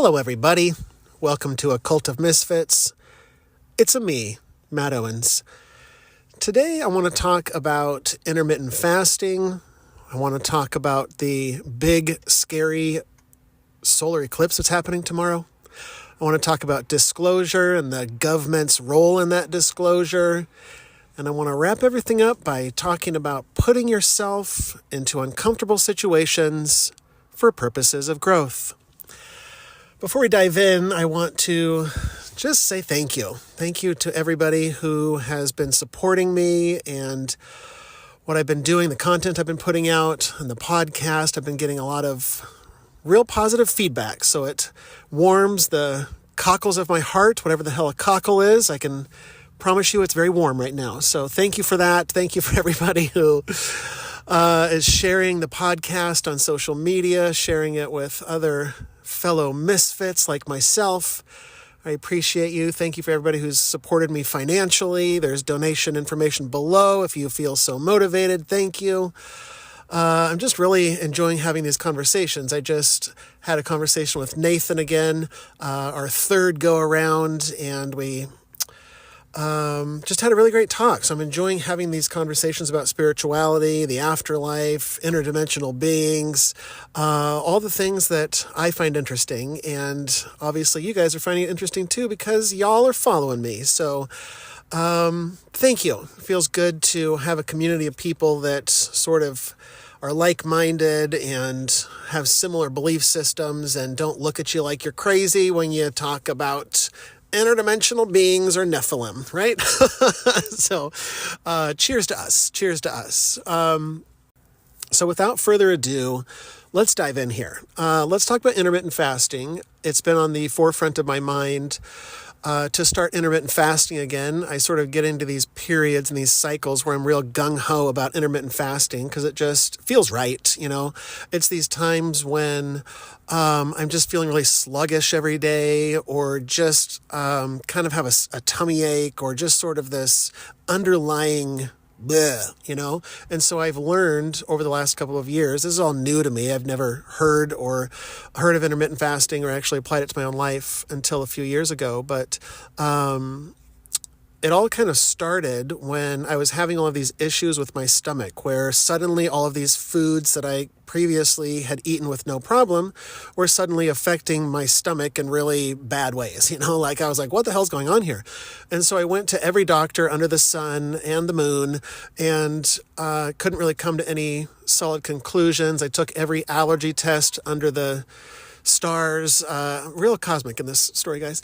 Hello, everybody. Welcome to A Cult of Misfits. It's me, Matt Owens. Today, I want to talk about intermittent fasting. I want to talk about the big, scary solar eclipse that's happening tomorrow. I want to talk about disclosure and the government's role in that disclosure. And I want to wrap everything up by talking about putting yourself into uncomfortable situations for purposes of growth. Before we dive in, I want to just say thank you. Thank you to everybody who has been supporting me and what I've been doing, the content I've been putting out, and the podcast. I've been getting a lot of real positive feedback, so it warms the cockles of my heart, whatever the hell a cockle is. I can promise you it's very warm right now. So thank you for that. Thank you for everybody who is sharing the podcast on social media, sharing it with other fellow misfits like myself. I appreciate you. Thank you for everybody who's supported me financially. There's donation information below if you feel so motivated. Thank you. I'm just really enjoying having these conversations. I just had a conversation with Nathan again, our third go around, and we just had a really great talk. So I'm enjoying having these conversations about spirituality, the afterlife, interdimensional beings, all the things that I find interesting. And obviously you guys are finding it interesting too, because y'all are following me. So thank you. It feels good to have a community of people that sort of are like-minded and have similar belief systems and don't look at you like you're crazy when you talk about interdimensional beings or Nephilim, right? So, cheers to us. Cheers to us. So without further ado, let's dive in here. Let's talk about intermittent fasting. It's been on the forefront of my mind to start intermittent fasting again. I sort of get into these periods and these cycles where I'm real gung-ho about intermittent fasting because it just feels right, you know? It's these times when I'm just feeling really sluggish every day, or just kind of have a tummy ache, or just sort of this underlying bleh, you know? And so I've learned over the last couple of years, this is all new to me. I've never heard of intermittent fasting or actually applied it to my own life until a few years ago. But it all kind of started when I was having all of these issues with my stomach, where suddenly all of these foods that I previously had eaten with no problem were suddenly affecting my stomach in really bad ways. You know, like I was like, what the hell's going on here? And so I went to every doctor under the sun and the moon and couldn't really come to any solid conclusions. I took every allergy test under the stars. Real cosmic in this story, guys.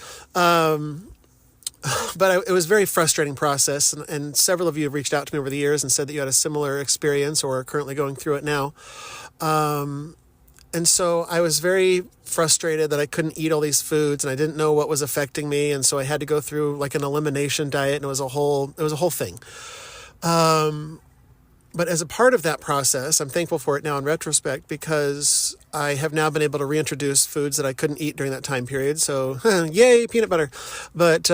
But it was a very frustrating process, and several of you have reached out to me over the years and said that you had a similar experience or are currently going through it now. And so I was very frustrated that I couldn't eat all these foods, and I didn't know what was affecting me, and so I had to go through like an elimination diet, and it was a whole thing. But as a part of that process, I'm thankful for it now in retrospect, because I have now been able to reintroduce foods that I couldn't eat during that time period. So, yay, peanut butter. But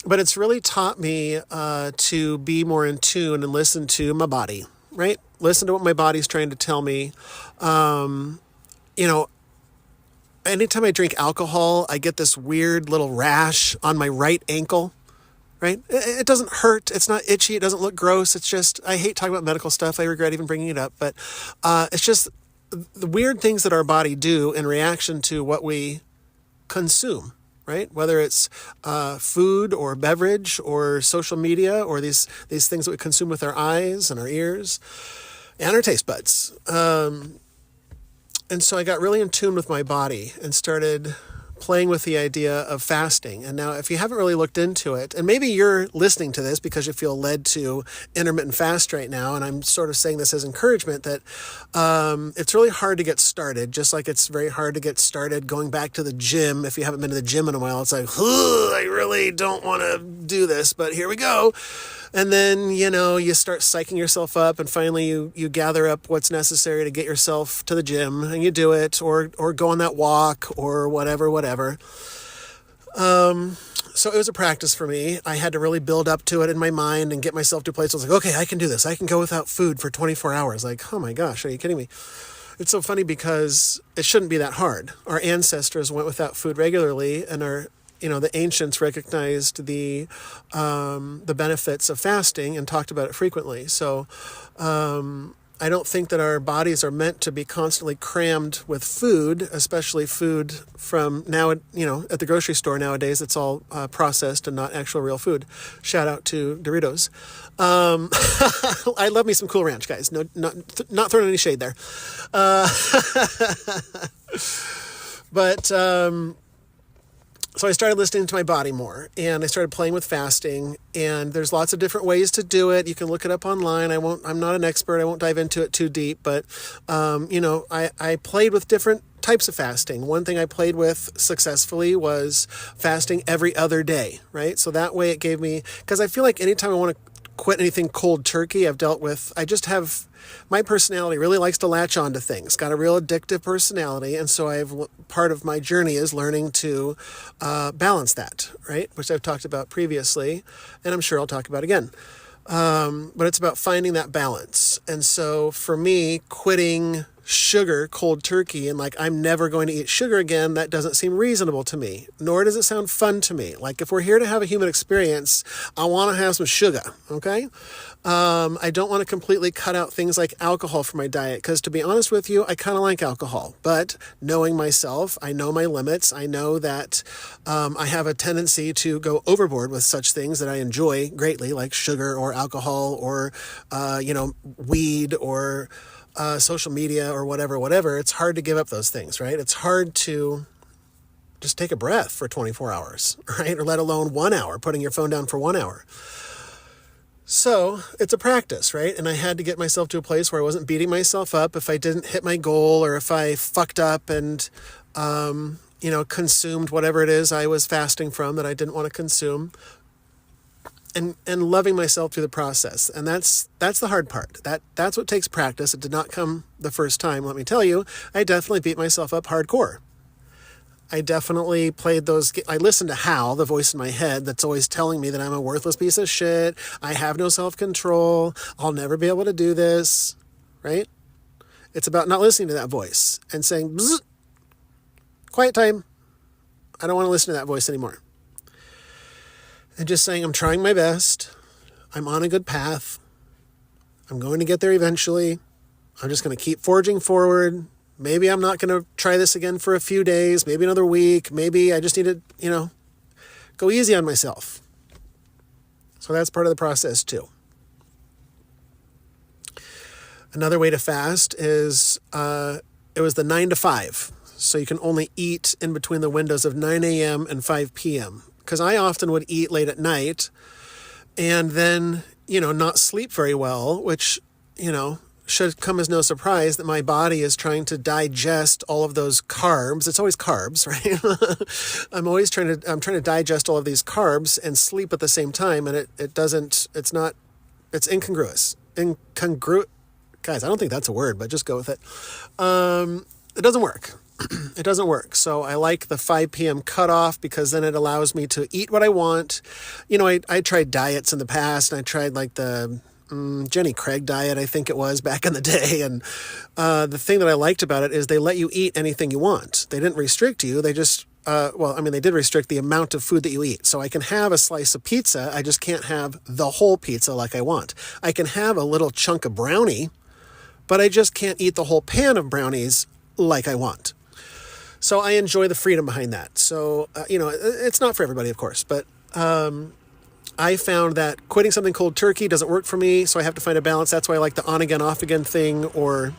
but it's really taught me to be more in tune and listen to my body, right? Listen to what my body's trying to tell me. You know, anytime I drink alcohol, I get this weird little rash on my right ankle. Right? It doesn't hurt. It's not itchy. It doesn't look gross. It's just, I hate talking about medical stuff. I regret even bringing it up, but it's just the weird things that our body do in reaction to what we consume, right? Whether it's food or beverage or social media or these things that we consume with our eyes and our ears and our taste buds. And so I got really in tune with my body and started playing with the idea of fasting. And now, if you haven't really looked into it, and maybe you're listening to this because you feel led to intermittent fast right now, and I'm sort of saying this as encouragement, that it's really hard to get started, just like it's very hard to get started going back to the gym. If you haven't been to the gym in a while, it's like, I really don't want to do this, but here we go. And then, you know, you start psyching yourself up, and finally you gather up what's necessary to get yourself to the gym, and you do it, or go on that walk, or whatever. So it was a practice for me. I had to really build up to it in my mind and get myself to a place where I was like, okay, I can do this. I can go without food for 24 hours. Like, oh my gosh, are you kidding me? It's so funny because it shouldn't be that hard. Our ancestors went without food regularly, and the ancients recognized the benefits of fasting and talked about it frequently. So I don't think that our bodies are meant to be constantly crammed with food, especially food from now, at the grocery store nowadays. It's all processed and not actual real food. Shout out to Doritos. I love me some Cool Ranch, guys. No, not throwing any shade there. But so I started listening to my body more, and I started playing with fasting, and there's lots of different ways to do it. You can look it up online. I'm not an expert. I won't dive into it too deep, but, I played with different types of fasting. One thing I played with successfully was fasting every other day, right? So that way it gave me, because I feel like anytime I want to quit anything cold turkey, my personality really likes to latch onto things, got a real addictive personality. And so part of my journey is learning to balance that, right? Which I've talked about previously, and I'm sure I'll talk about again. But it's about finding that balance. And so for me, quitting sugar cold turkey and I'm never going to eat sugar again, that doesn't seem reasonable to me, nor does it sound fun to me. If we're here to have a human experience, I want to have some sugar, okay? I don't want to completely cut out things like alcohol from my diet, because to be honest with you, I kind of like alcohol. But knowing myself, I know my limits. I know that I have a tendency to go overboard with such things that I enjoy greatly, like sugar or alcohol or, weed or social media or whatever. It's hard to give up those things, right? It's hard to just take a breath for 24 hours, right? Or let alone 1 hour, putting your phone down for 1 hour. So it's a practice, right? And I had to get myself to a place where I wasn't beating myself up if I didn't hit my goal, or if I fucked up and, consumed whatever it is I was fasting from that I didn't want to consume. And loving myself through the process. And that's the hard part. That's what takes practice. It did not come the first time. Let me tell you, I definitely beat myself up hardcore. I definitely played I listened to Hal, the voice in my head that's always telling me that I'm a worthless piece of shit. I have no self-control. I'll never be able to do this, right? It's about not listening to that voice and saying, bzz, quiet time. I don't want to listen to that voice anymore. And just saying, I'm trying my best. I'm on a good path. I'm going to get there eventually. I'm just going to keep forging forward. Maybe I'm not going to try this again for a few days, maybe another week. Maybe I just need to, go easy on myself. So that's part of the process too. Another way to fast is, it was the 9 to 5. So you can only eat in between the windows of 9 a.m. and 5 p.m. Because I often would eat late at night and then, not sleep very well, which, should come as no surprise that my body is trying to digest all of those carbs. It's always carbs, right? I'm trying to digest all of these carbs and sleep at the same time. And it's incongruous. Guys, I don't think that's a word, but just go with it. It doesn't work. It doesn't work. So I like the 5 p.m. cutoff because then it allows me to eat what I want. I tried diets in the past, and I tried the Jenny Craig diet, I think it was, back in the day. And the thing that I liked about it is they let you eat anything you want. They didn't restrict you. They just, they did restrict the amount of food that you eat. So I can have a slice of pizza. I just can't have the whole pizza like I want. I can have a little chunk of brownie, but I just can't eat the whole pan of brownies like I want. So I enjoy the freedom behind that. So, it's not for everybody, of course, but I found that quitting something cold turkey doesn't work for me, so I have to find a balance. That's why I like the on-again, off-again thing, or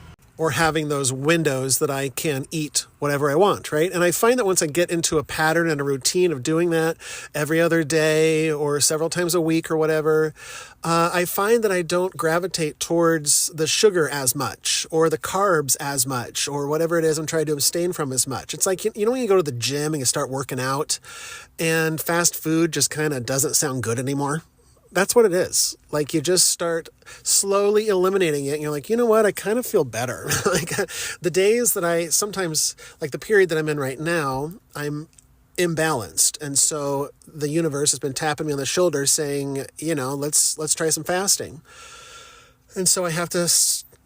having those windows that I can eat whatever I want, right? And I find that once I get into a pattern and a routine of doing that every other day or several times a week or whatever, I find that I don't gravitate towards the sugar as much or the carbs as much or whatever it is I'm trying to abstain from as much. It's like, when you go to the gym and you start working out and fast food just kind of doesn't sound good anymore. That's what it is. You just start slowly eliminating it and you're like, you know what? I kind of feel better. The days that I sometimes, the period that I'm in right now, I'm imbalanced. And so the universe has been tapping me on the shoulder saying, let's try some fasting. And so I have to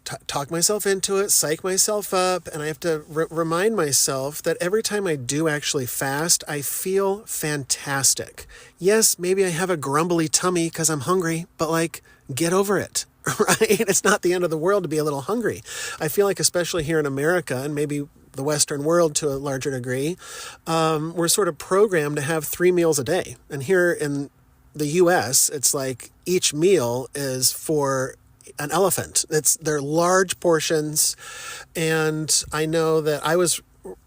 talk myself into it, psych myself up, and I have to remind myself that every time I do actually fast, I feel fantastic. Yes, maybe I have a grumbly tummy because I'm hungry, but like, get over it, right? It's not the end of the world to be a little hungry. I feel like, especially here in America and maybe the Western world to a larger degree, we're sort of programmed to have 3 meals a day. And here in the US, it's like each meal is for an elephant. They're large portions. And I know that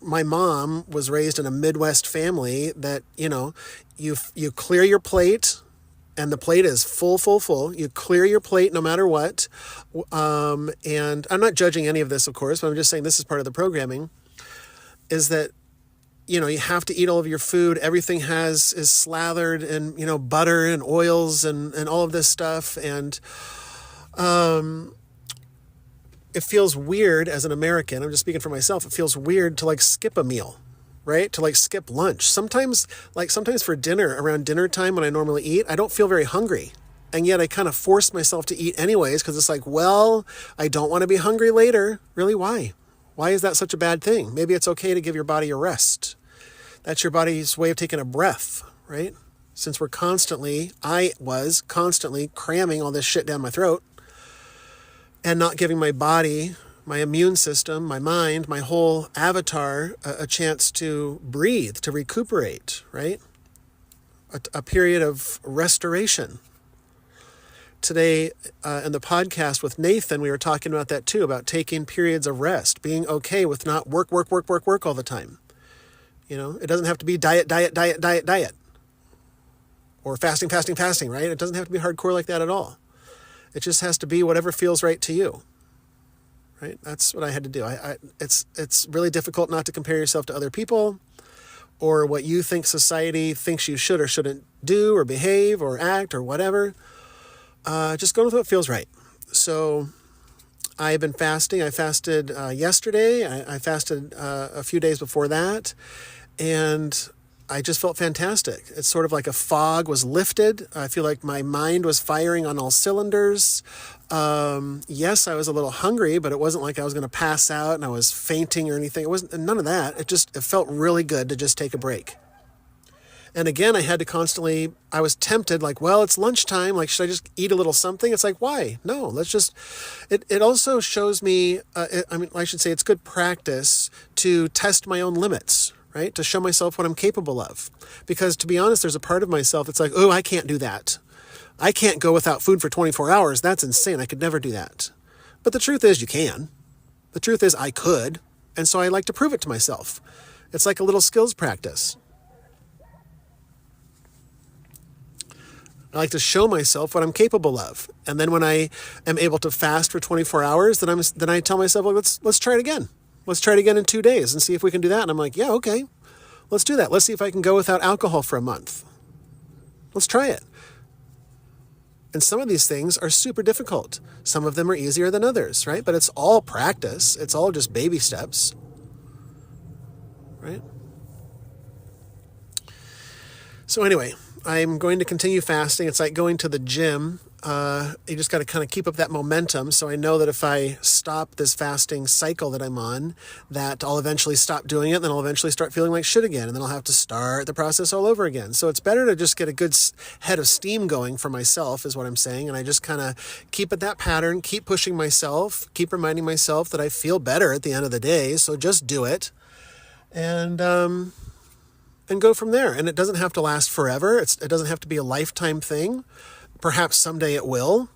my mom was raised in a Midwest family that, you clear your plate and the plate is full, full, full. You clear your plate no matter what. And I'm not judging any of this, of course, but I'm just saying this is part of the programming, is that you have to eat all of your food. Everything is slathered in, butter and oils and all of this stuff. And it feels weird as an American. I'm just speaking for myself. It feels weird to like skip a meal, right? To like skip lunch. Sometimes for dinner, around dinner time when I normally eat, I don't feel very hungry. And yet I kind of force myself to eat anyways because it's like, well, I don't want to be hungry later. Really, why? Why is that such a bad thing? Maybe it's okay to give your body a rest. That's your body's way of taking a breath, right? Since I was constantly cramming all this shit down my throat and not giving my body, my immune system, my mind, my whole avatar a chance to breathe, to recuperate, right? A period of restoration. Today, in the podcast with Nathan, we were talking about that too, about taking periods of rest, being okay with not work all the time. It doesn't have to be diet, or fasting, right? It doesn't have to be hardcore like that at all. It just has to be whatever feels right to you, right? That's what I had to do. It's really difficult not to compare yourself to other people or what you think society thinks you should or shouldn't do or behave or act or whatever. Just go with what feels right. So I've been fasting. I fasted yesterday. I fasted a few days before that. And I just felt fantastic. It's sort of like a fog was lifted. I feel like my mind was firing on all cylinders. Yes, I was a little hungry, but it wasn't like I was going to pass out and I was fainting or anything. It wasn't none of that. It felt really good to just take a break. And again, I was tempted, like, well, it's lunchtime. Like, should I just eat a little something? It's like, why? No, it also shows me, I should say it's good practice to test my own limits, right? To show myself what I'm capable of. Because to be honest, there's a part of myself that's like, oh, I can't do that. I can't go without food for 24 hours. That's insane. I could never do that. But the truth is you can. The truth is I could. And so I like to prove it to myself. It's like a little skills practice. I like to show myself what I'm capable of. And then when I am able to fast for 24 hours, then I tell myself, well, let's try it again. Let's try it again in 2 days and see if we can do that. And I'm like, yeah, okay, let's do that. Let's see if I can go without alcohol for a month. Let's try it. And some of these things are super difficult. Some of them are easier than others, right? But it's all practice. It's all just baby steps, right? So anyway, I'm going to continue fasting. It's like going to the gym. You just got to kind of keep up that momentum. So I know that if I stop this fasting cycle that I'm on, that I'll eventually stop doing it. Then I'll eventually start feeling like shit again. And then I'll have to start the process all over again. So it's better to just get a good head of steam going for myself is what I'm saying. And I just kind of keep at that pattern, keep pushing myself, keep reminding myself that I feel better at the end of the day. So just do it. And go from there. And it doesn't have to last forever. It doesn't have to be a lifetime thing. Perhaps someday it will.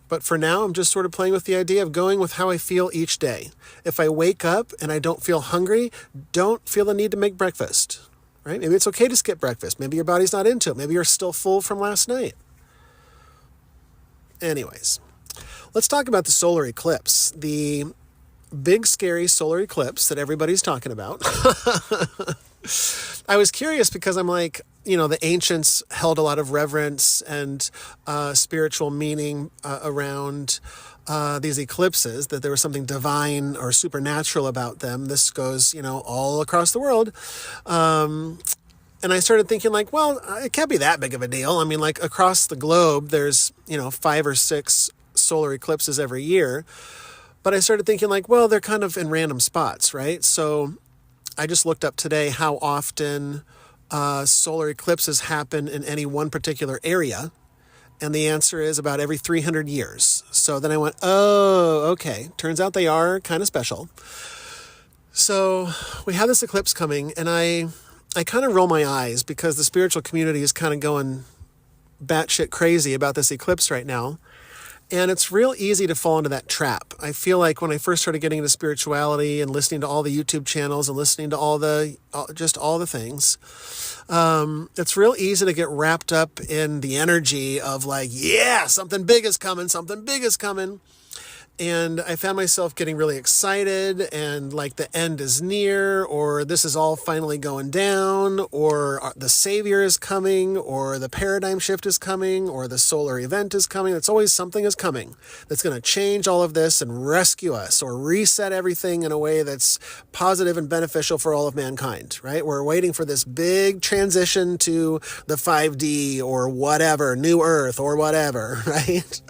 But for now, I'm just sort of playing with the idea of going with how I feel each day. If I wake up and I don't feel hungry, don't feel the need to make breakfast, right? Maybe it's okay to skip breakfast. Maybe your body's not into it. Maybe you're still full from last night. Anyways, let's talk about the solar eclipse. The big, scary solar eclipse that everybody's talking about. I was curious because I'm like, the ancients held a lot of reverence and spiritual meaning around these eclipses, that there was something divine or supernatural about them. This goes, all across the world. And I started thinking like, well, it can't be that big of a deal. I mean, like across the globe, there's, 5 or 6 solar eclipses every year. But I started thinking like, well, they're kind of in random spots, right? So I just looked up today how often solar eclipses happen in any one particular area. And the answer is about every 300 years. So then I went, oh, okay. Turns out they are kind of special. So we have this eclipse coming, and I kind of roll my eyes because the spiritual community is kind of going batshit crazy about this eclipse right now. And it's real easy to fall into that trap. I feel like when I first started getting into spirituality and listening to all the YouTube channels and listening to all the things, it's real easy to get wrapped up in the energy of like, yeah, something big is coming. And I found myself getting really excited and like the end is near, or this is all finally going down, or the savior is coming, or the paradigm shift is coming, or the solar event is coming. It's always something is coming that's going to change all of this and rescue us or reset everything in a way that's positive and beneficial for all of mankind, right? We're waiting for this big transition to the 5D or whatever, new earth or whatever, right?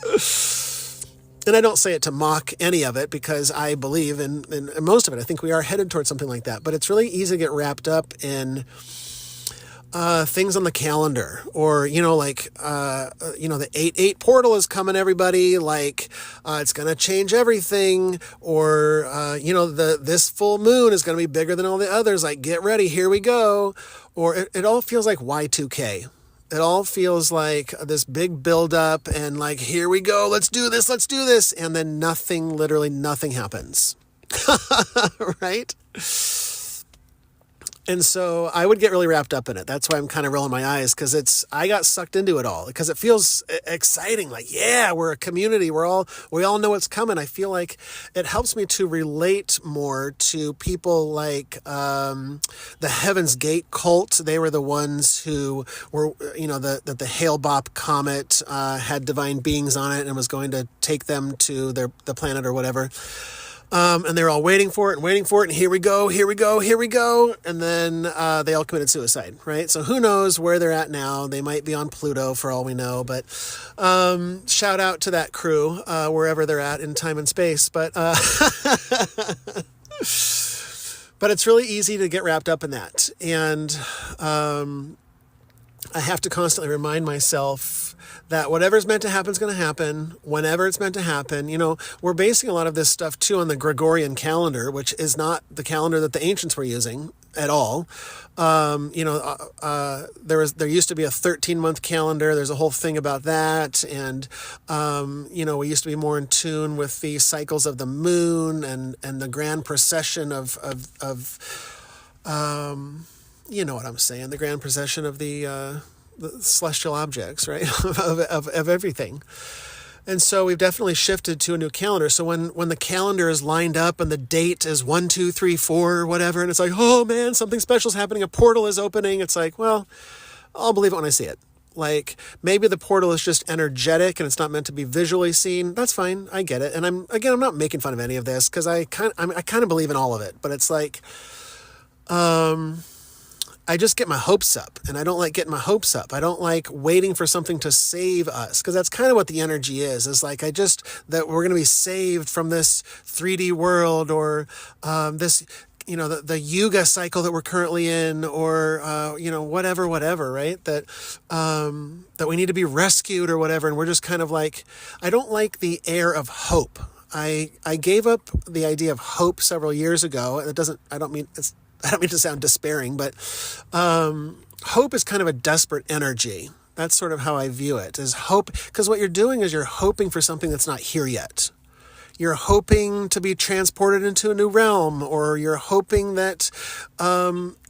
And I don't say it to mock any of it because I believe in most of it. I think we are headed towards something like that. But it's really easy to get wrapped up in things on the calendar, or, the 8/8 portal is coming, everybody, like, it's going to change everything, or, this full moon is going to be bigger than all the others, like, get ready, here we go. Or it all feels like Y2K. It all feels like this big buildup and like, here we go, let's do this. And then literally nothing happens, right? And so I would get really wrapped up in it. That's why I'm kind of rolling my eyes, because I got sucked into it all because it feels exciting. Like, yeah, we're a community. We all know what's coming. I feel like it helps me to relate more to people like the Heaven's Gate cult. They were the ones who were, that the Hale-Bopp comet had divine beings on it and was going to take them to the planet or whatever. And they were all waiting for it, and here we go. And then they all committed suicide, right? So who knows where they're at now? They might be on Pluto for all we know, but shout out to that crew, wherever they're at in time and space. But but it's really easy to get wrapped up in that. And I have to constantly remind myself that whatever's meant to happen is going to happen whenever it's meant to happen. We're basing a lot of this stuff too on the Gregorian calendar, which is not the calendar that the ancients were using at all. There used to be a 13-month calendar. There's a whole thing about that. And, we used to be more in tune with the cycles of the moon and the grand procession of you know what I'm saying, the grand procession of the celestial objects, right? of everything. And so we've definitely shifted to a new calendar. So when the calendar is lined up and the date is 1, 2, 3, 4 or whatever, and it's like, oh man, something special is happening, a portal is opening. It's like, well, I'll believe it when I see it. Like, maybe the portal is just energetic and it's not meant to be visually seen. That's fine. I get it. And I'm not making fun of any of this because I kind of believe in all of it, but it's like, I just get my hopes up, and I don't like getting my hopes up. I don't like waiting for something to save us, because that's kind of what the energy is like, that we're going to be saved from this 3D world, or this, the Yuga cycle that we're currently in, or, whatever, right? That we need to be rescued or whatever. And we're just kind of like, I don't like the air of hope. I gave up the idea of hope several years ago. I don't mean to sound despairing, but hope is kind of a desperate energy. That's sort of how I view it, is hope, because what you're doing is you're hoping for something that's not here yet. You're hoping to be transported into a new realm, or you're hoping that,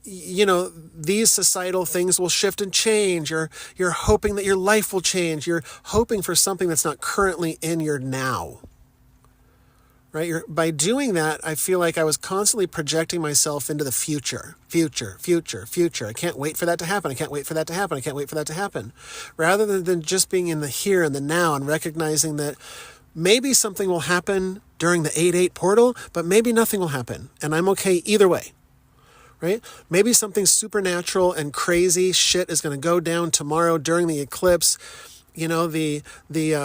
these societal things will shift and change. You're hoping that your life will change. You're hoping for something that's not currently in your now. Right? By doing that, I feel like I was constantly projecting myself into the future. I can't wait for that to happen. Rather than just being in the here and the now and recognizing that maybe something will happen during the 8/8 portal, but maybe nothing will happen. And I'm okay either way. Right? Maybe something supernatural and crazy shit is going to go down tomorrow during the eclipse. the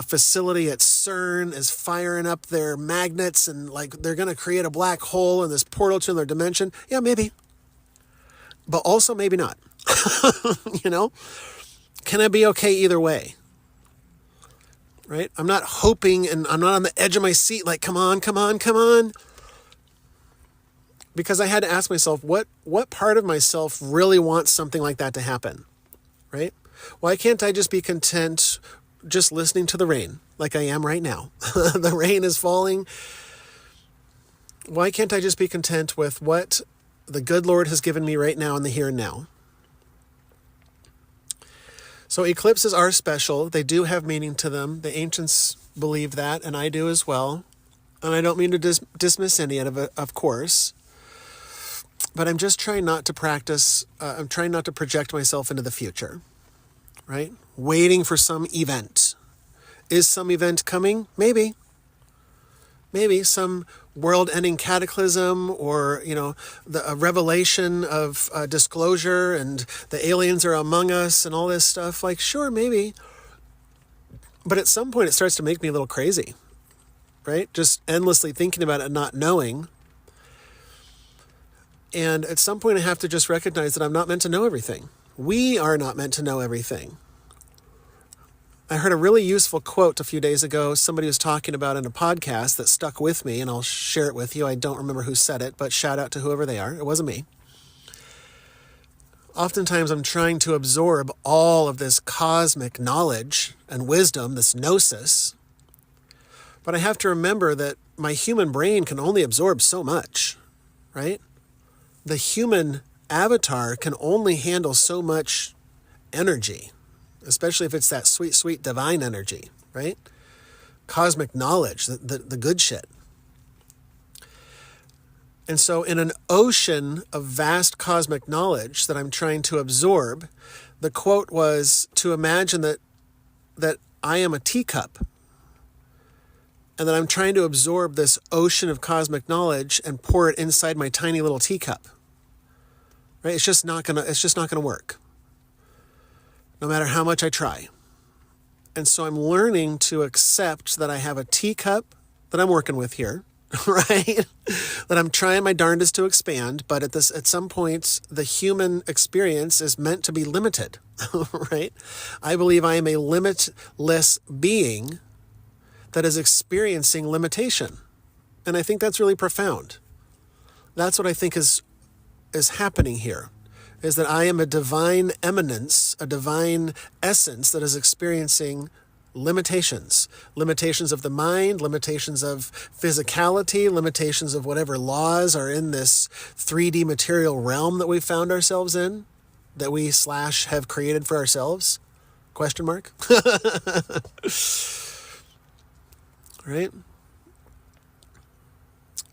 facility at CERN is firing up their magnets and like they're going to create a black hole in this portal to another dimension. Yeah, maybe. But also maybe not. Can I be okay either way? Right? I'm not hoping and I'm not on the edge of my seat like, come on, come on, come on. Because I had to ask myself, what part of myself really wants something like that to happen? Right? Why can't I just be content just listening to the rain like I am right now? The rain is falling. Why can't I just be content with what the good Lord has given me right now in the here and now? So eclipses are special. They do have meaning to them. The ancients believed that, and I do as well. And I don't mean to dismiss any of it, of course. But I'm just trying not to practice. I'm trying not to project myself into the future. Right? Waiting for some event. Is some event coming? Maybe. Maybe some world-ending cataclysm or, a revelation of disclosure and the aliens are among us and all this stuff. Like, sure, maybe. But at some point it starts to make me a little crazy. Right? Just endlessly thinking about it and not knowing. And at some point I have to just recognize that I'm not meant to know everything. We are not meant to know everything. I heard a really useful quote a few days ago. Somebody was talking about in a podcast that stuck with me, and I'll share it with you. I don't remember who said it, but shout out to whoever they are. It wasn't me. Oftentimes I'm trying to absorb all of this cosmic knowledge and wisdom, this gnosis. But I have to remember that my human brain can only absorb so much, right? The human avatar can only handle so much energy, especially if it's that sweet, sweet divine energy, right? Cosmic knowledge, the good shit. And so in an ocean of vast cosmic knowledge that I'm trying to absorb, the quote was to imagine that I am a teacup and that I'm trying to absorb this ocean of cosmic knowledge and pour it inside my tiny little teacup. Right? It's just not gonna work. No matter how much I try. And so I'm learning to accept that I have a teacup that I'm working with here, right? That I'm trying my darndest to expand, but at some point, the human experience is meant to be limited, right? I believe I am a limitless being that is experiencing limitation. And I think that's really profound. That's what I think is happening here, is that I am a divine eminence, a divine essence that is experiencing limitations of the mind, limitations of physicality, limitations of whatever laws are in this 3D material realm that we found ourselves in, that we / have created for ourselves? Question mark? Right?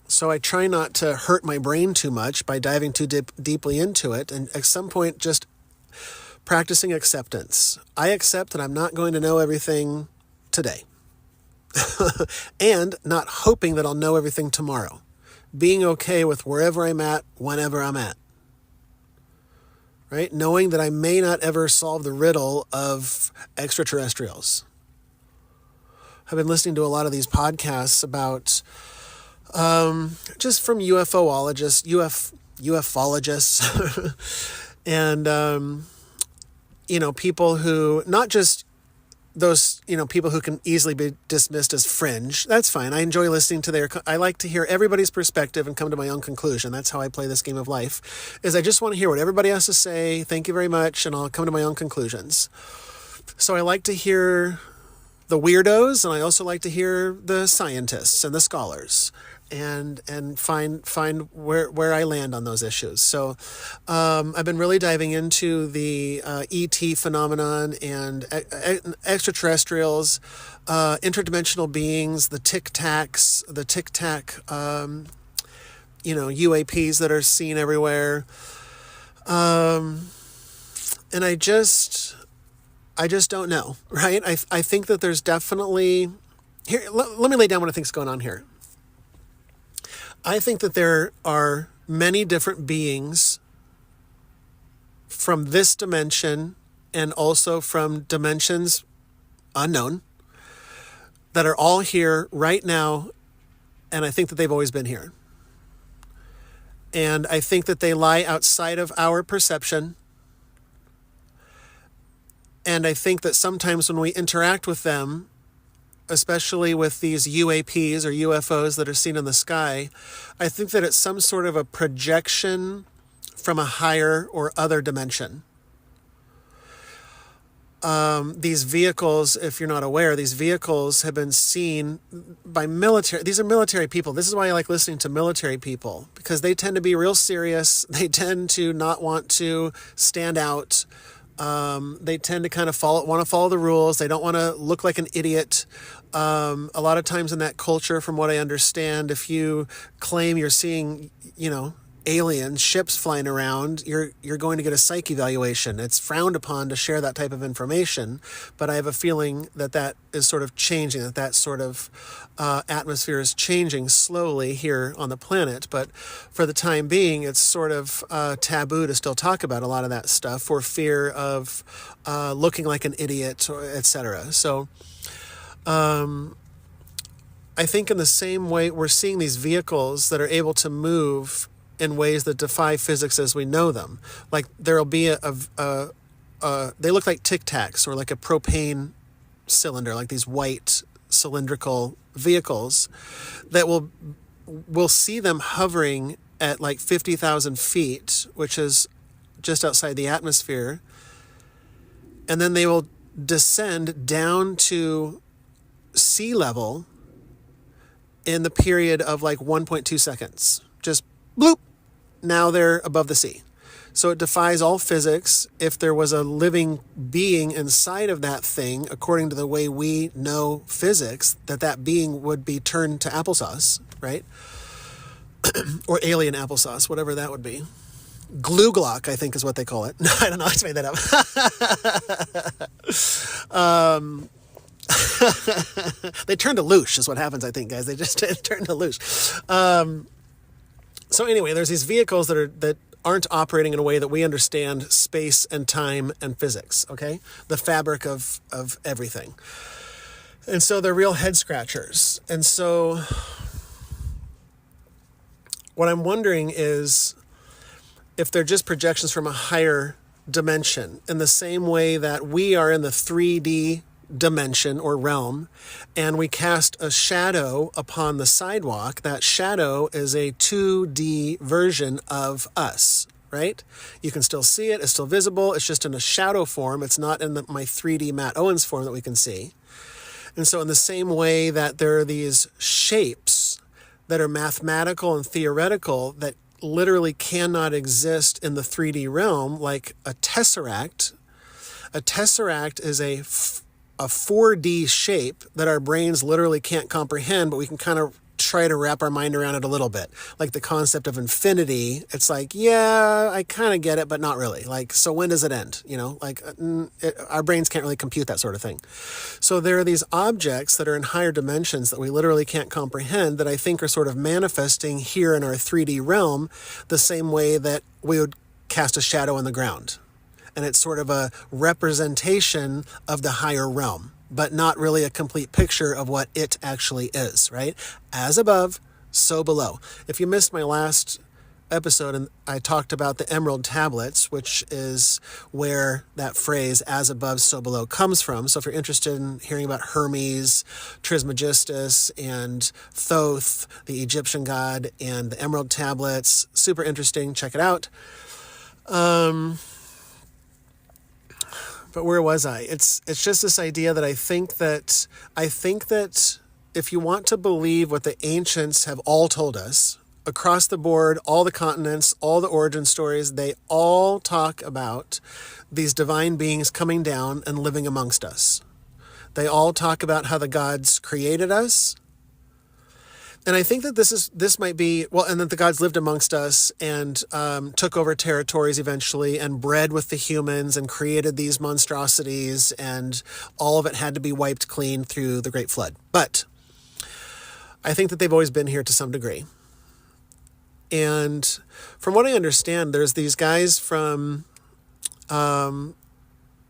So I try not to hurt my brain too much by diving too deeply into it. And at some point, just practicing acceptance. I accept that I'm not going to know everything today. And not hoping that I'll know everything tomorrow. Being okay with wherever I'm at, whenever I'm at. Right? Knowing that I may not ever solve the riddle of extraterrestrials. I've been listening to a lot of these podcasts about just from ufologists, and, people who, not just those, people who can easily be dismissed as fringe. That's fine. I enjoy listening to I like to hear everybody's perspective and come to my own conclusion. That's how I play this game of life, is I just want to hear what everybody has to say. Thank you very much. And I'll come to my own conclusions. So I like to hear the weirdos, and I also like to hear the scientists and the scholars. And find where I land on those issues. So I've been really diving into the ET phenomenon and extraterrestrials, interdimensional beings, the Tic Tacs, UAPs that are seen everywhere. And I just don't know, right? I think that there's definitely here. Let me lay down what I think's going on here. I think that there are many different beings from this dimension and also from dimensions unknown, that are all here right now, and I think that they've always been here. And I think that they lie outside of our perception. And I think that sometimes when we interact with them, especially with these UAPs or UFOs that are seen in the sky, I think that it's some sort of a projection from a higher or other dimension. These vehicles, if you're not aware, these vehicles have been seen by military. These are military people. This is why I like listening to military people, because they tend to be real serious. They tend to not want to stand out. They tend to kind of want to follow the rules. They don't want to look like an idiot. A lot of times in that culture, from what I understand, if you claim you're seeing, alien ships flying around, you're going to get a psych evaluation. It's frowned upon to share that type of information, but I have a feeling that is sort of changing, that sort of atmosphere is changing slowly here on the planet. But for the time being, it's sort of taboo to still talk about a lot of that stuff for fear of looking like an idiot, or etc. So I think in the same way, we're seeing these vehicles that are able to move in ways that defy physics as we know them. Like there'll be they look like Tic Tacs or like a propane cylinder, like these white cylindrical vehicles that we'll see them hovering at like 50,000 feet, which is just outside the atmosphere. And then they will descend down to sea level in the period of like 1.2 seconds. Just bloop. Now they're above the sea. So it defies all physics. If there was a living being inside of that thing, according to the way we know physics, that being would be turned to applesauce, right? Or alien applesauce, whatever that would be. Glue Glock, I think is what they call it. No, I don't know. I just made that up. They turn to loosh is what happens, I think, guys. They just turn to loosh. So anyway, there's these vehicles that aren't operating in a way that we understand space and time and physics, okay? The fabric of everything. And so they're real head scratchers. And so what I'm wondering is if they're just projections from a higher dimension, in the same way that we are in the 3D dimension or realm, and we cast a shadow upon the sidewalk. That shadow is a 2D version of us, right? You can still see it. It's still visible. It's just in a shadow form. It's not in my 3D Matt Owens form that we can see. And so in the same way that there are these shapes that are mathematical and theoretical that literally cannot exist in the 3D realm, like a tesseract. A tesseract is a 4D shape that our brains literally can't comprehend, but we can kind of try to wrap our mind around it a little bit. Like the concept of infinity, it's like, yeah, I kind of get it, but not really. Like, so when does it end? Our brains can't really compute that sort of thing. So there are these objects that are in higher dimensions that we literally can't comprehend that I think are sort of manifesting here in our 3D realm the same way that we would cast a shadow on the ground. And it's sort of a representation of the higher realm, but not really a complete picture of what it actually is, right? As above, so below. If you missed my last episode, and I talked about the emerald tablets, which is where that phrase, as above, so below, comes from. So if you're interested in hearing about Hermes, Trismegistus, and Thoth, the Egyptian god, and the emerald tablets, super interesting, check it out. But where was I? It's just this idea that I think that if you want to believe what the ancients have all told us, across the board, all the continents, all the origin stories, they all talk about these divine beings coming down and living amongst us. They all talk about how the gods created us. And I think that this might be, and that the gods lived amongst us and took over territories eventually and bred with the humans and created these monstrosities, and all of it had to be wiped clean through the Great Flood. But I think that they've always been here to some degree. And from what I understand, there's these guys from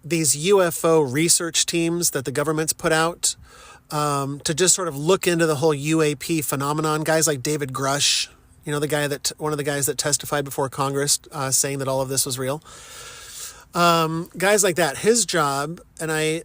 these UFO research teams that the government's put out to just sort of look into the whole UAP phenomenon. Guys like David Grush, you know, one of the guys that testified before Congress saying that all of this was real. Guys like that, his job, and I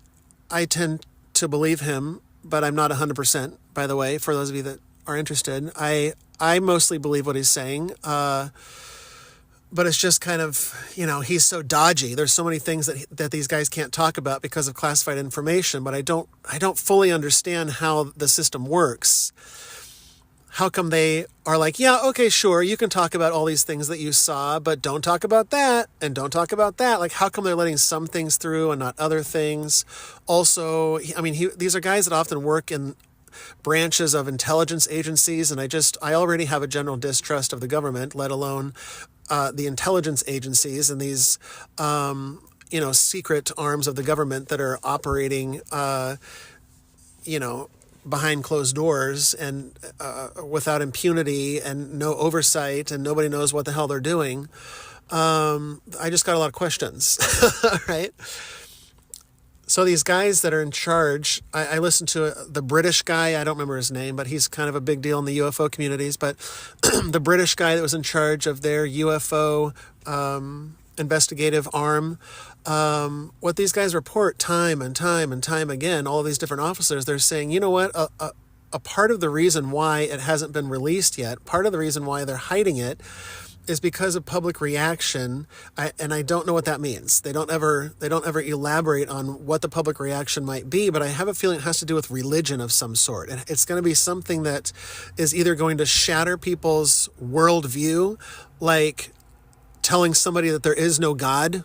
tend to believe him, but I'm not 100%, by the way, for those of you that are interested. I mostly believe what he's saying, but it's just kind of, you know, he's so dodgy. There's so many things that these guys can't talk about because of classified information, but I don't fully understand how the system works. How come they are like, yeah, okay, sure, you can talk about all these things that you saw, but don't talk about that, and don't talk about that. Like, how come they're letting some things through and not other things? Also, I mean, these are guys that often work in branches of intelligence agencies, and I already have a general distrust of the government, let alone the intelligence agencies and these, you know, secret arms of the government that are operating, you know, behind closed doors and without impunity and no oversight, and nobody knows what the hell they're doing. I just got a lot of questions, right? So these guys that are in charge, I listened to the British guy, I don't remember his name, but he's kind of a big deal in the UFO communities, but the British guy that was in charge of their UFO investigative arm, what these guys report time and time and time again, all these different officers, they're saying, you know what, a part of the reason why it hasn't been released yet, part of the reason why they're hiding it is because of public reaction, and I don't know what that means. They don't ever elaborate on what the public reaction might be, but I have a feeling it has to do with religion of some sort. And it's going to be something that is either going to shatter people's worldview, like telling somebody that there is no God,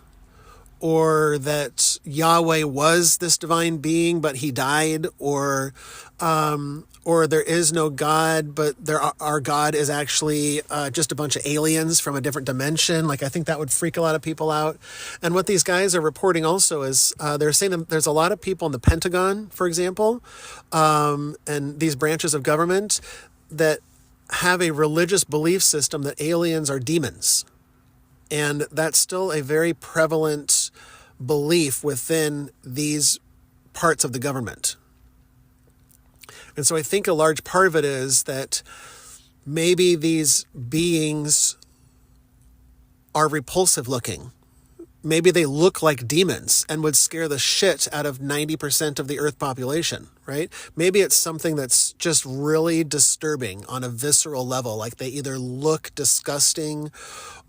or that Yahweh was this divine being, but he died, or there is no God, but our God is actually just a bunch of aliens from a different dimension. Like, I think that would freak a lot of people out. And what these guys are reporting also is they're saying that there's a lot of people in the Pentagon, for example, and these branches of government that have a religious belief system that aliens are demons. And that's still a very prevalent belief within these parts of the government. And so I think a large part of it is that maybe these beings are repulsive looking. Maybe they look like demons and would scare the shit out of 90% of the Earth population, right? Maybe it's something that's just really disturbing on a visceral level, like they either look disgusting,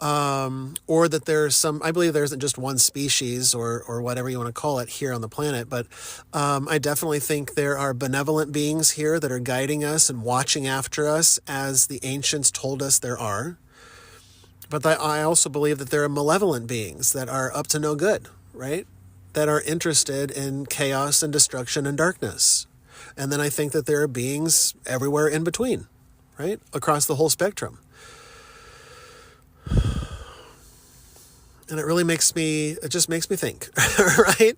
or that there's some, I believe there isn't just one species or whatever you want to call it here on the planet, but I definitely think there are benevolent beings here that are guiding us and watching after us as the ancients told us there are. But I also believe that there are malevolent beings that are up to no good, right? That are interested in chaos and destruction and darkness. And then I think that there are beings everywhere in between, right? Across the whole spectrum. And it really just makes me think, right?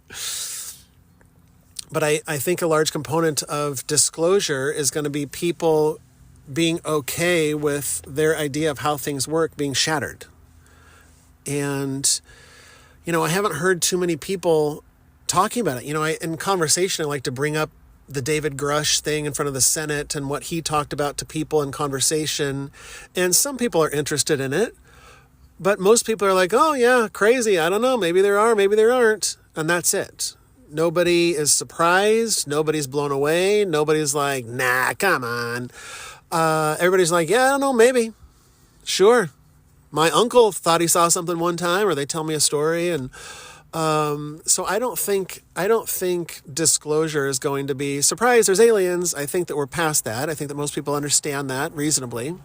But I think a large component of disclosure is going to be people being okay with their idea of how things work being shattered. And, you know, I haven't heard too many people talking about it. You know, in conversation, I like to bring up the David Grush thing in front of the Senate and what he talked about to people in conversation. And some people are interested in it, but most people are like, oh yeah, crazy. I don't know. Maybe there are, maybe there aren't. And that's it. Nobody is surprised. Nobody's blown away. Nobody's like, nah, come on. Everybody's like, yeah, I don't know, maybe. Sure. My uncle thought he saw something one time, or they tell me a story. And so I don't think disclosure is going to be, surprise, there's aliens. I think that we're past that. I think that most people understand that reasonably.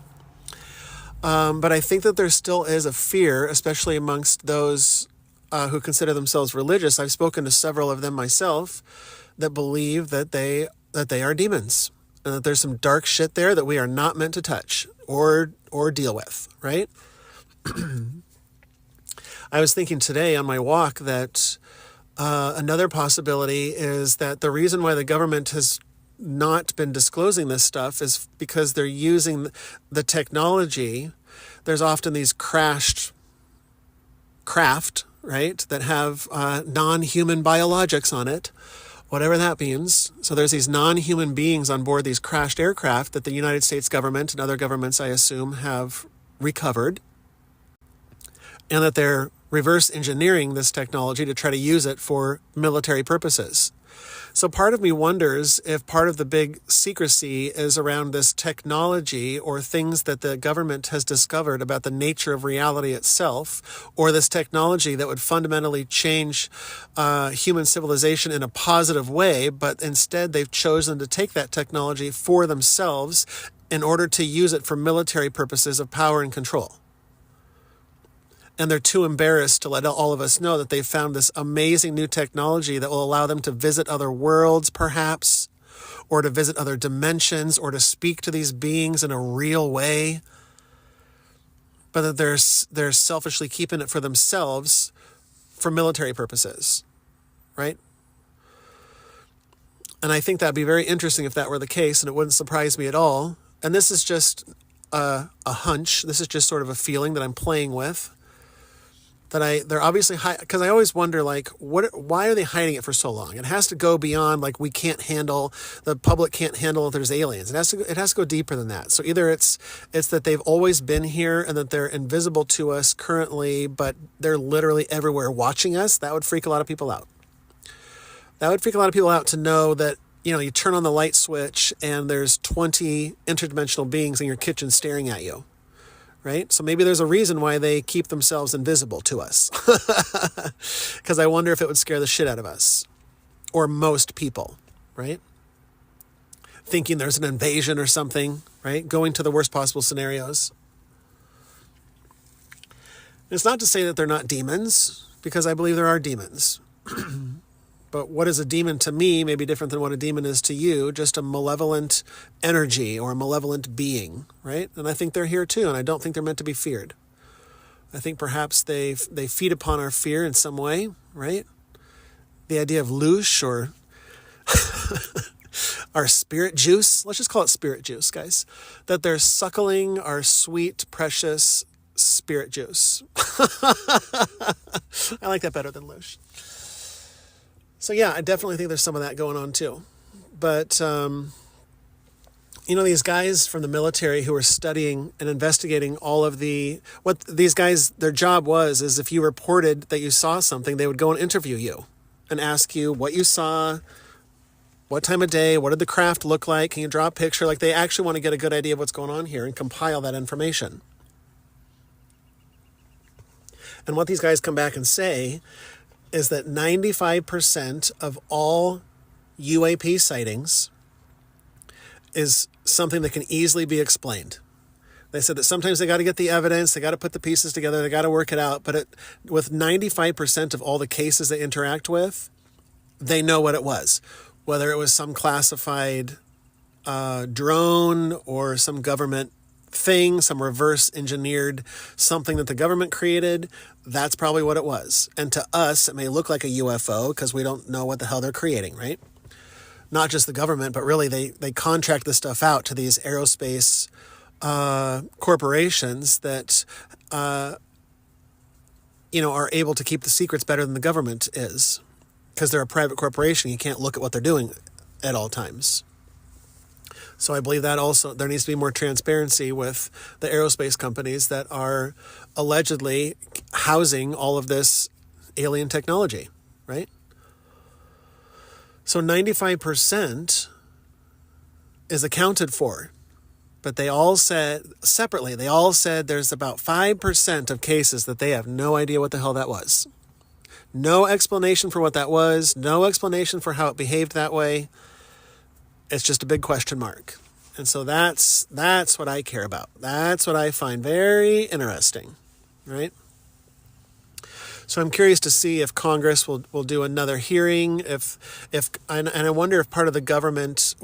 But I think that there still is a fear, especially amongst those who consider themselves religious. I've spoken to several of them myself that believe that they are demons. And that there's some dark shit there that we are not meant to touch or deal with, right? I was thinking today on my walk that another possibility is that the reason why the government has not been disclosing this stuff is because they're using the technology. There's often these crashed craft right, that have non-human biologics on it, whatever that means. So there's these non-human beings on board these crashed aircraft that the United States government and other governments, I assume, have recovered, and that they're reverse engineering this technology to try to use it for military purposes. So part of me wonders if part of the big secrecy is around this technology or things that the government has discovered about the nature of reality itself, or this technology that would fundamentally change human civilization in a positive way, but instead they've chosen to take that technology for themselves in order to use it for military purposes of power and control. And they're too embarrassed to let all of us know that they've found this amazing new technology that will allow them to visit other worlds, perhaps, or to visit other dimensions, or to speak to these beings in a real way. But that they're selfishly keeping it for themselves for military purposes, right? And I think that'd be very interesting if that were the case, and it wouldn't surprise me at all. And this is just a hunch. This is just sort of a feeling that I'm playing with. They're obviously because I always wonder, like, why are they hiding it for so long? It has to go beyond, like, the public can't handle if there's aliens. It has to go deeper than that. So either it's that they've always been here and that they're invisible to us currently, but they're literally everywhere watching us. That would freak a lot of people out. That would freak a lot of people out to know that, you turn on the light switch and there's 20 interdimensional beings in your kitchen staring at you. Right? So maybe there's a reason why they keep themselves invisible to us. Because I wonder if it would scare the shit out of us. Or most people, right? Thinking there's an invasion or something, right? Going to the worst possible scenarios. It's not to say that they're not demons, because I believe there are demons. But what is a demon to me may be different than what a demon is to you, just a malevolent energy or a malevolent being, right? And I think they're here too, and I don't think they're meant to be feared. I think perhaps they feed upon our fear in some way, right? The idea of loosh or our spirit juice, let's just call it spirit juice, guys, that they're suckling our sweet, precious spirit juice. I like that better than loosh. So yeah, I definitely think there's some of that going on too. But, these guys from the military who are studying and investigating all of what these guys, their job is if you reported that you saw something, they would go and interview you and ask you what you saw, what time of day, what did the craft look like, can you draw a picture? Like, they actually want to get a good idea of what's going on here and compile that information. And what these guys come back and say is that 95% of all UAP sightings is something that can easily be explained. They said that sometimes they got to get the evidence, they got to put the pieces together, they got to work it out, but with 95% of all the cases they interact with, they know what it was. Whether it was some classified drone or some government thing, some reverse engineered something that the government created, that's probably what it was. And to us, it may look like a UFO because we don't know what the hell they're creating, right? Not just the government, but really they contract this stuff out to these aerospace corporations that are able to keep the secrets better than the government is, because they're a private corporation. You can't look at what they're doing at all times. So I believe that also there needs to be more transparency with the aerospace companies that are allegedly housing all of this alien technology, right? So 95% is accounted for, but they all said separately, there's about 5% of cases that they have no idea what the hell that was. No explanation for what that was, no explanation for how it behaved that way. It's just a big question mark. And so that's what I care about. That's what I find very interesting, right? So I'm curious to see if Congress will do another hearing, and I wonder if part of the government's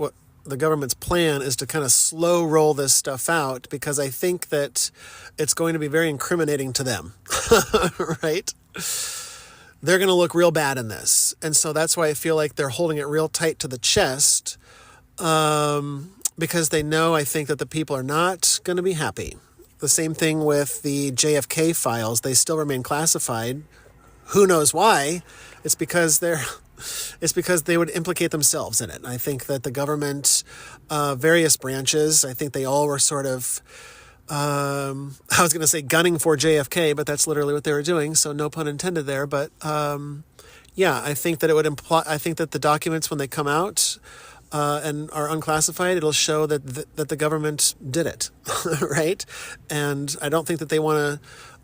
plan is to kind of slow roll this stuff out, because I think that it's going to be very incriminating to them, right? They're going to look real bad in this. And so that's why I feel like they're holding it real tight to the chest, because they know, I think, that the people are not going to be happy. The same thing with the JFK files. They still remain classified who knows why? It's because they would implicate themselves in it. I think that the government, various branches, I think they all were sort of, I was going to say gunning for JFK, but that's literally what they were doing. So no pun intended there. But yeah, I think that it would imply. I think that the documents, when they come out and are unclassified, it'll show that that the government did it, right? And I don't think that they want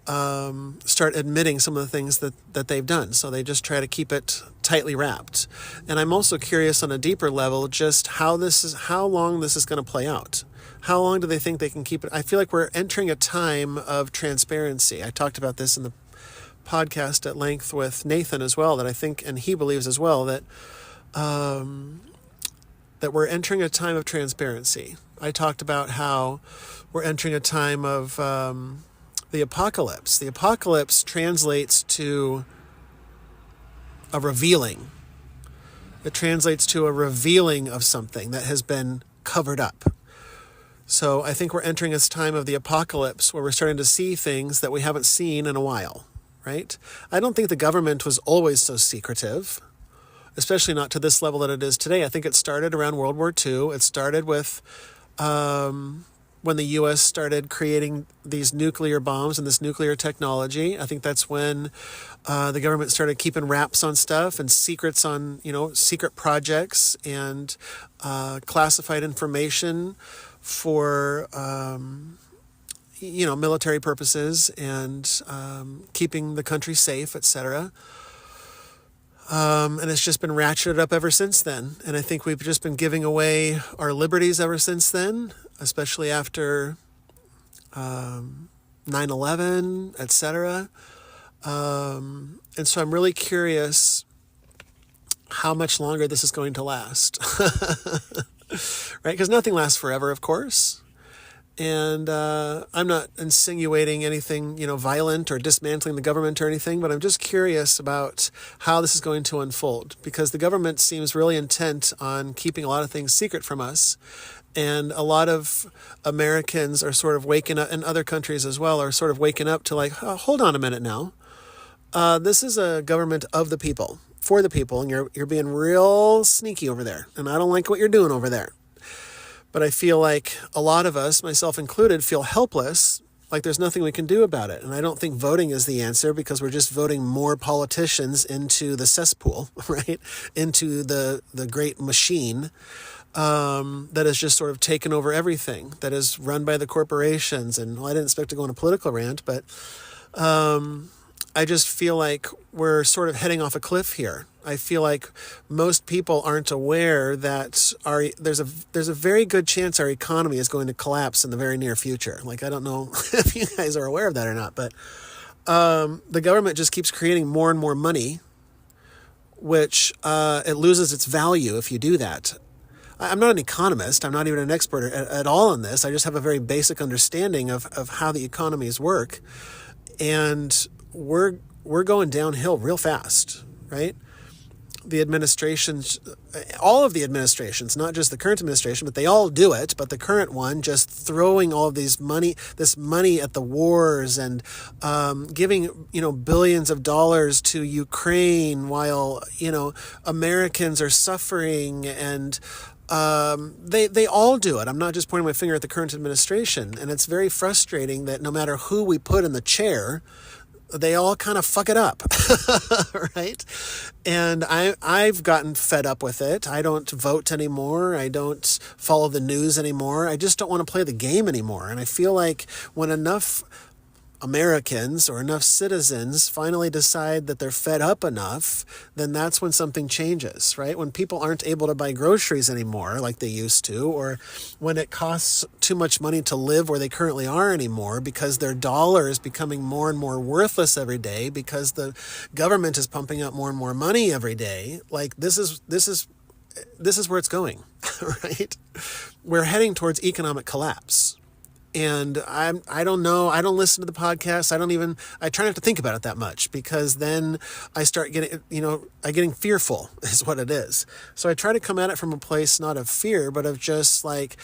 to start admitting some of the things that they've done. So they just try to keep it tightly wrapped. And I'm also curious on a deeper level just how long this is going to play out. How long do they think they can keep it? I feel like we're entering a time of transparency. I talked about this in the podcast at length with Nathan as well, that I think, and he believes as well, that that we're entering a time of transparency. I talked about how we're entering a time of the apocalypse. The apocalypse translates to a revealing. It translates to a revealing of something that has been covered up. So I think we're entering this time of the apocalypse where we're starting to see things that we haven't seen in a while, right? I don't think the government was always so secretive, especially not to this level that it is today. I think it started around World War II. It started with when the U.S. started creating these nuclear bombs and this nuclear technology. I think that's when the government started keeping wraps on stuff and secrets on, secret projects and classified information for, military purposes and keeping the country safe, etc. And it's just been ratcheted up ever since then. And I think we've just been giving away our liberties ever since then, especially after 9/11, etc. And so I'm really curious how much longer this is going to last. Right? Because nothing lasts forever, of course. And I'm not insinuating anything, violent or dismantling the government or anything, but I'm just curious about how this is going to unfold, because the government seems really intent on keeping a lot of things secret from us. And a lot of Americans are sort of waking up, and other countries as well, are sort of waking up to like, oh, hold on a minute now. This is a government of the people, for the people, and you're being real sneaky over there. And I don't like what you're doing over there. But I feel like a lot of us, myself included, feel helpless, like there's nothing we can do about it. And I don't think voting is the answer, because we're just voting more politicians into the cesspool, right? Into the great machine that has just sort of taken over everything, that is run by the corporations. And I didn't expect to go on a political rant, but I just feel like we're sort of heading off a cliff here. I feel like most people aren't aware that there's a very good chance our economy is going to collapse in the very near future. Like, I don't know if you guys are aware of that or not, but the government just keeps creating more and more money, which it loses its value if you do that. I'm not an economist. I'm not even an expert at all in this. I just have a very basic understanding of how the economies work. And we're going downhill real fast, right? The administrations, all of the administrations, not just the current administration, but they all do it. But the current one just throwing all of this money at the wars and giving, billions of dollars to Ukraine while, Americans are suffering, and they all do it. I'm not just pointing my finger at the current administration. And it's very frustrating that no matter who we put in the chair, they all kind of fuck it up, right? And I've gotten fed up with it. I don't vote anymore. I don't follow the news anymore. I just don't want to play the game anymore. And I feel like when enough Americans or enough citizens finally decide that they're fed up enough, then that's when something changes, right? When people aren't able to buy groceries anymore like they used to, or when it costs too much money to live where they currently are anymore because their dollar is becoming more and more worthless every day because the government is pumping up more and more money every day. Like, this is where it's going, right? We're heading towards economic collapse. And I don't know. I don't listen to the podcast. I try not to think about it that much, because then I start getting fearful is what it is. So I try to come at it from a place not of fear, but of just like,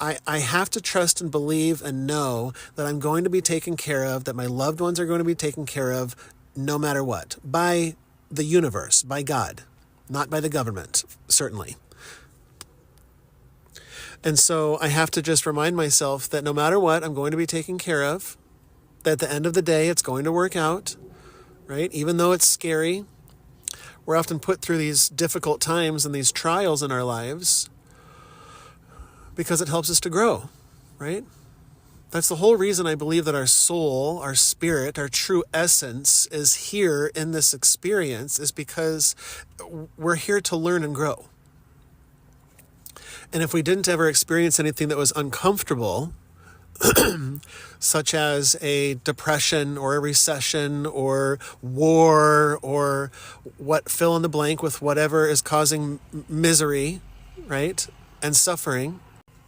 I have to trust and believe and know that I'm going to be taken care of, that my loved ones are going to be taken care of no matter what, by the universe, by God, not by the government, certainly. And so I have to just remind myself that no matter what, I'm going to be taken care of, that at the end of the day, it's going to work out, right? Even though it's scary, we're often put through these difficult times and these trials in our lives because it helps us to grow, right? That's the whole reason I believe that our soul, our spirit, our true essence is here in this experience, is because we're here to learn and grow. And if we didn't ever experience anything that was uncomfortable, such as a depression or a recession or war or fill in the blank with whatever is causing misery, right, and suffering,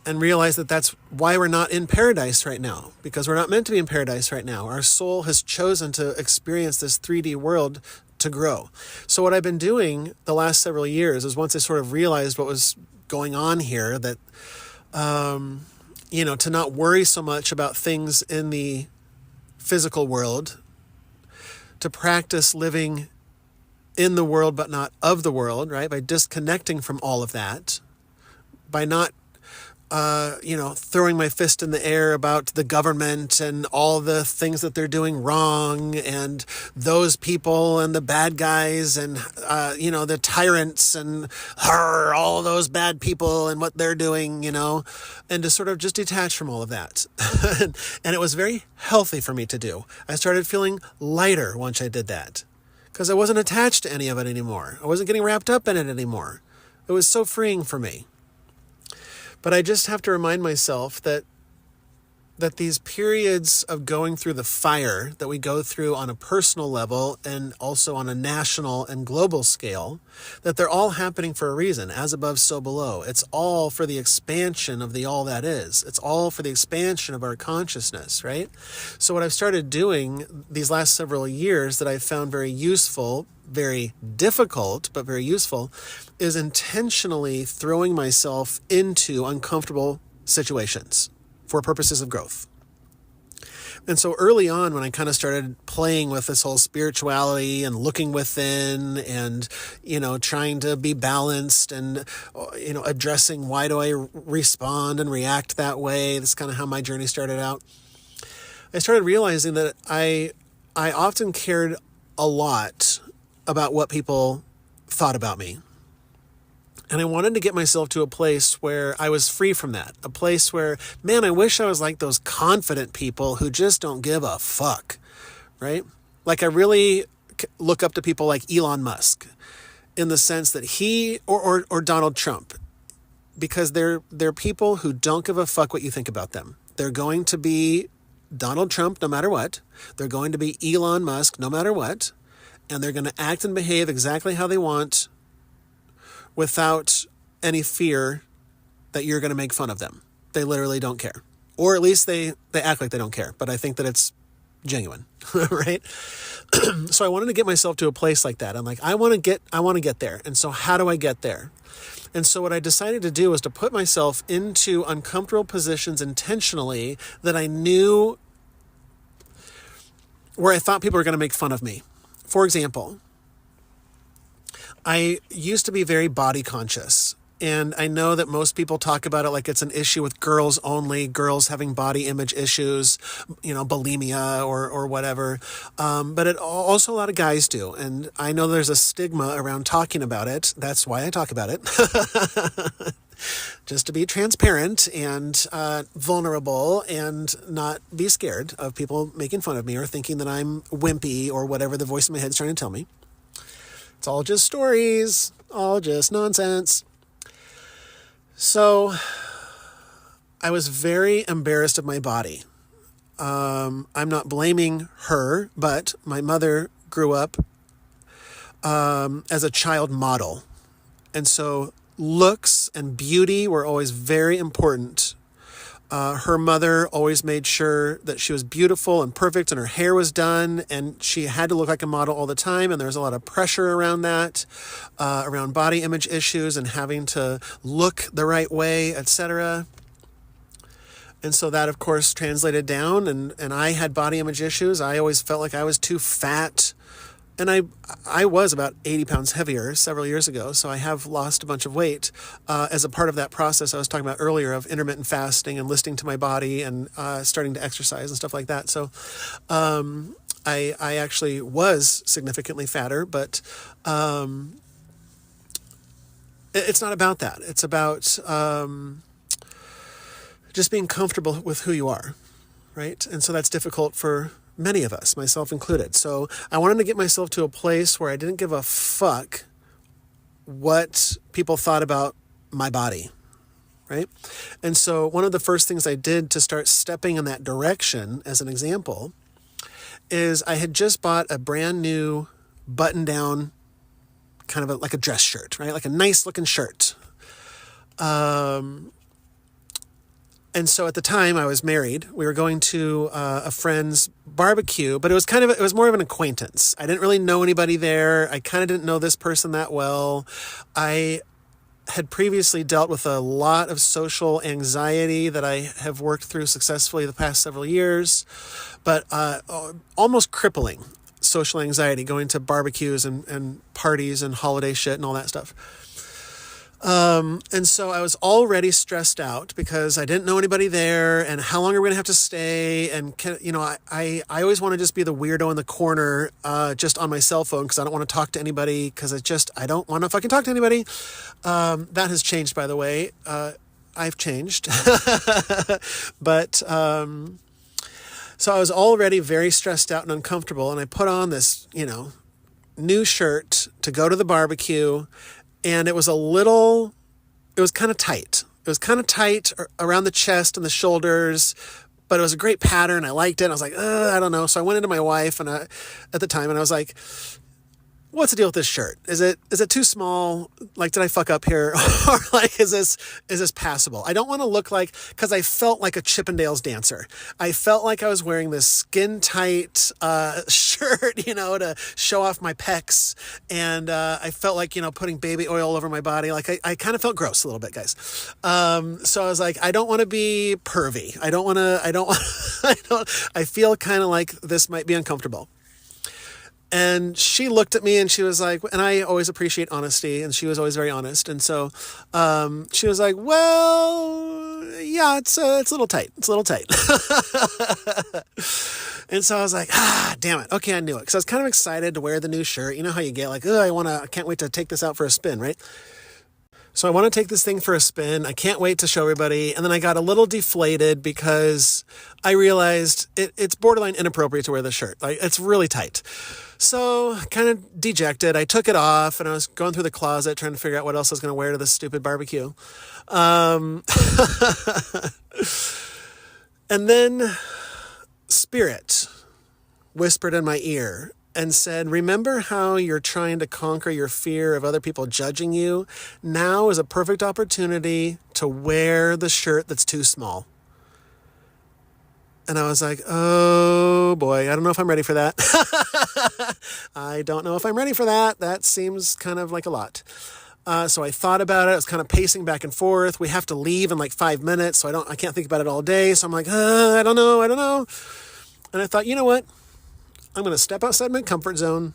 and realize that that's why we're not in paradise right now, because we're not meant to be in paradise right now. Our soul has chosen to experience this 3D world to grow. So what I've been doing the last several years is, once I sort of realized what was going on here, that, to not worry so much about things in the physical world, to practice living in the world but not of the world, right? By disconnecting from all of that, by not throwing my fist in the air about the government and all the things that they're doing wrong, and those people and the bad guys and, the tyrants and all those bad people and what they're doing, and to sort of just detach from all of that. And it was very healthy for me to do. I started feeling lighter once I did that, because I wasn't attached to any of it anymore. I wasn't getting wrapped up in it anymore. It was so freeing for me. But I just have to remind myself that these periods of going through the fire that we go through on a personal level and also on a national and global scale, that they're all happening for a reason, as above, so below. It's all for the expansion of the all that is. It's all for the expansion of our consciousness, right? So what I've started doing these last several years that I've found very useful, very difficult, but very useful, is intentionally throwing myself into uncomfortable situations for purposes of growth. And so early on, when I kind of started playing with this whole spirituality and looking within and, trying to be balanced and, addressing why do I respond and react that way, that's kind of how my journey started out. I started realizing that I often cared a lot about what people thought about me. And I wanted to get myself to a place where I was free from that. A place where, man, I wish I was like those confident people who just don't give a fuck, right? Like, I really look up to people like Elon Musk in the sense that he or Donald Trump, because they're people who don't give a fuck what you think about them. They're going to be Donald Trump no matter what. They're going to be Elon Musk no matter what. And they're going to act and behave exactly how they want, without any fear that you're going to make fun of them. They literally don't care. Or at least they act like they don't care. But I think that it's genuine, right? So I wanted to get myself to a place like that. I'm like, I want to get there. And so how do I get there? And so what I decided to do was to put myself into uncomfortable positions intentionally that I knew where I thought people were going to make fun of me. For example, I used to be very body conscious, and I know that most people talk about it like it's an issue with girls only, girls having body image issues, bulimia or whatever. But it also a lot of guys do, and I know there's a stigma around talking about it. That's why I talk about it. Just to be transparent and vulnerable and not be scared of people making fun of me or thinking that I'm wimpy or whatever the voice in my head is trying to tell me. It's all just stories, all just nonsense. So I was very embarrassed of my body. I'm not blaming her, but my mother grew up as a child model. And so looks and beauty were always very important. Her mother always made sure that she was beautiful and perfect and her hair was done, and she had to look like a model all the time, and there was a lot of pressure around that, around body image issues and having to look the right way, etc. And so that, of course, translated down, and I had body image issues. I always felt like I was too fat. And I was about 80 pounds heavier several years ago, so I have lost a bunch of weight as a part of that process I was talking about earlier of intermittent fasting and listening to my body and starting to exercise and stuff like that. So I actually was significantly fatter, but it's not about that. It's about just being comfortable with who you are, right? And so that's difficult for many of us, myself included. So I wanted to get myself to a place where I didn't give a fuck what people thought about my body, right? And so one of the first things I did to start stepping in that direction, as an example, is I had just bought a brand new button-down, kind of like a dress shirt, right? Like a nice looking shirt. And so at the time I was married, we were going to a friend's barbecue, but it was more of an acquaintance. I didn't really know anybody there. I kind of didn't know this person that well. I had previously dealt with a lot of social anxiety that I have worked through successfully the past several years, but almost crippling social anxiety, going to barbecues and parties and holiday shit and all that stuff. And so I was already stressed out because I didn't know anybody there and how long are we going to have to stay. And, I always want to just be the weirdo in the corner, just on my cell phone because I don't want to talk to anybody because I don't want to fucking talk to anybody. That has changed, by the way. I've changed. But, so I was already very stressed out and uncomfortable, and I put on this, new shirt to go to the barbecue. And it was kind of tight. It was kind of tight around the chest and the shoulders, but it was a great pattern. I liked it. I was like, I don't know. So I went into my wife at the time and I was like, what's the deal with this shirt? Is it too small? Like, did I fuck up here? Or like, is this passable? I don't want to look because I felt like a Chippendales dancer. I felt like I was wearing this skin tight, shirt, to show off my pecs. And, I felt like, putting baby oil all over my body. Like I kind of felt gross a little bit, guys. So I was like, I don't want to be pervy. I feel kind of like this might be uncomfortable. And she looked at me and she was like, and I always appreciate honesty, and she was always very honest. And so she was like, well, yeah, it's a little tight. It's a little tight. And so I was like, damn it. Okay, I knew it. Because I was kind of excited to wear the new shirt. You know how you get like, I can't wait to take this out for a spin, right? So I want to take this thing for a spin. I can't wait to show everybody. And then I got a little deflated because I realized it's borderline inappropriate to wear this shirt. Like, it's really tight. So kind of dejected. I took it off and I was going through the closet trying to figure out what else I was going to wear to this stupid barbecue. And then Spirit whispered in my ear and said, remember how you're trying to conquer your fear of other people judging you? Now is a perfect opportunity to wear the shirt that's too small. And I was like, oh boy, I don't know if I'm ready for that. I don't know if I'm ready for that. That seems kind of like a lot. So I thought about it. I was kind of pacing back and forth. We have to leave in like 5 minutes, so I can't think about it all day. So I'm like, I don't know. And I thought, you know what? I'm going to step outside my comfort zone.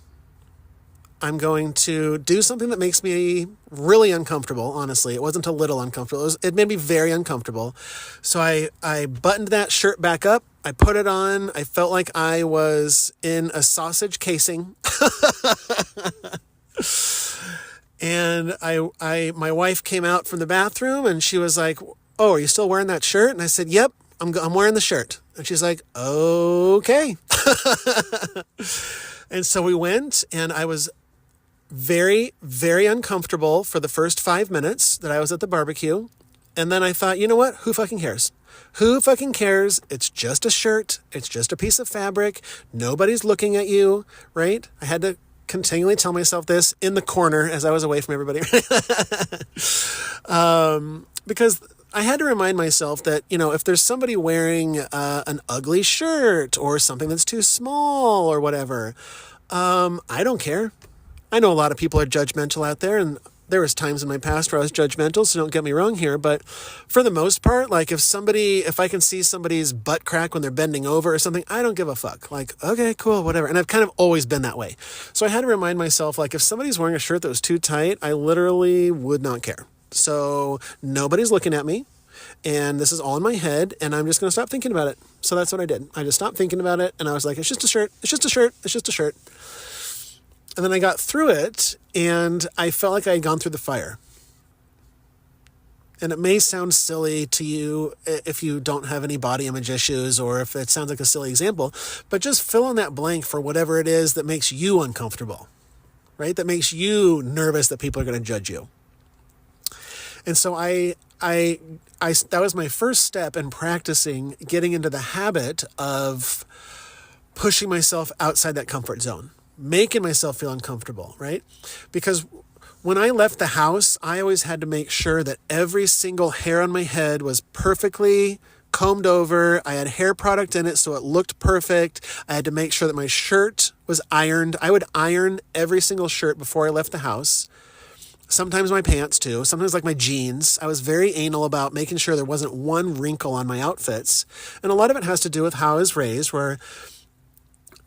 I'm going to do something that makes me really uncomfortable, honestly. It wasn't a little uncomfortable. It made me very uncomfortable. So I buttoned that shirt back up. I put it on. I felt like I was in a sausage casing. And my wife came out from the bathroom and she was like, oh, are you still wearing that shirt? And I said, yep, I'm wearing the shirt. And she's like, okay. And so we went, and I was very, very uncomfortable for the first 5 minutes that I was at the barbecue. And then I thought, you know what? Who fucking cares? Who fucking cares? It's just a shirt. It's just a piece of fabric. Nobody's looking at you, right? I had to continually tell myself this in the corner as I was away from everybody. Because I had to remind myself that, if there's somebody wearing an ugly shirt or something that's too small or whatever, I don't care. I know a lot of people are judgmental out there, and There was times in my past where I was judgmental, so don't get me wrong here, but for the most part, like if I can see somebody's butt crack when they're bending over or something, I don't give a fuck. Like, okay, cool, whatever. And I've kind of always been that way. So I had to remind myself, like, if somebody's wearing a shirt that was too tight, I literally would not care. So nobody's looking at me, and this is all in my head, and I'm just going to stop thinking about it. So that's what I did. I just stopped thinking about it, and I was like, it's just a shirt, it's just a shirt, it's just a shirt. And then I got through it, and I felt like I had gone through the fire. And it may sound silly to you if you don't have any body image issues, or if it sounds like a silly example, but just fill in that blank for whatever it is that makes you uncomfortable, right? That makes you nervous that people are going to judge you. And so I that was my first step in practicing getting into the habit of pushing myself outside that comfort zone, making myself feel uncomfortable, right? Because when I left the house, I always had to make sure that every single hair on my head was perfectly combed over. I had hair product in it, so it looked perfect. I had to make sure that my shirt was ironed. I would iron every single shirt before I left the house. Sometimes my pants too, sometimes like my jeans. I was very anal about making sure there wasn't one wrinkle on my outfits. And a lot of it has to do with how I was raised, where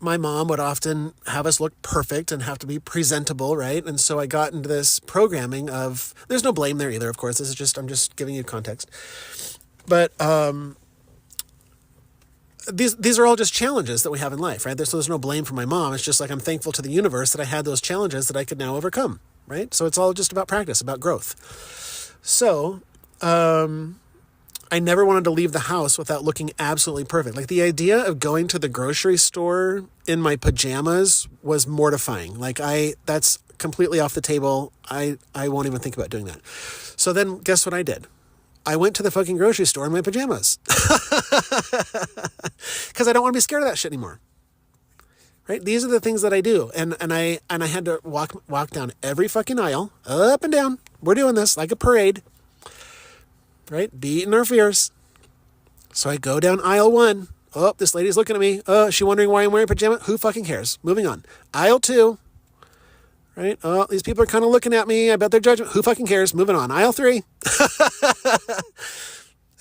my mom would often have us look perfect and have to be presentable, right? And so I got into this programming of, there's no blame there either, of course. I'm just giving you context. But these are all just challenges that we have in life, right? So there's no blame for my mom. It's just like I'm thankful to the universe that I had those challenges that I could now overcome, right? So it's all just about practice, about growth. So I never wanted to leave the house without looking absolutely perfect. Like the idea of going to the grocery store in my pajamas was mortifying. Like that's completely off the table. I won't even think about doing that. So then guess what I did? I went to the fucking grocery store in my pajamas. Because I don't want to be scared of that shit anymore. Right? These are the things that I do. And I had to walk down every fucking aisle, up and down. We're doing this like a parade. Right? Beating our fears. So I go down aisle 1. Oh, this lady's looking at me. Oh, is she wondering why I'm wearing pajamas? Who fucking cares? Moving on. Aisle 2. Right? Oh, these people are kind of looking at me. I bet they're judging. Who fucking cares? Moving on. Aisle 3.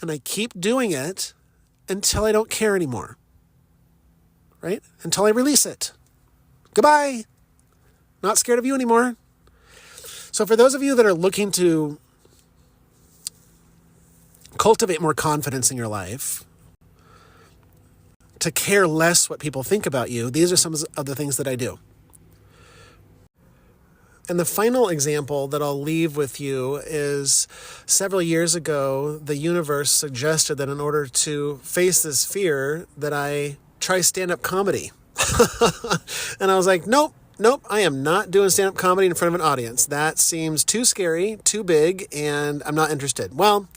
And I keep doing it until I don't care anymore. Right? Until I release it. Goodbye. Not scared of you anymore. So for those of you that are looking to cultivate more confidence in your life, to care less what people think about you, these are some of the things that I do. And the final example that I'll leave with you is several years ago, the universe suggested that in order to face this fear that I try stand-up comedy. And I was like, nope, I am not doing stand-up comedy in front of an audience. That seems too scary, too big, and I'm not interested. Well,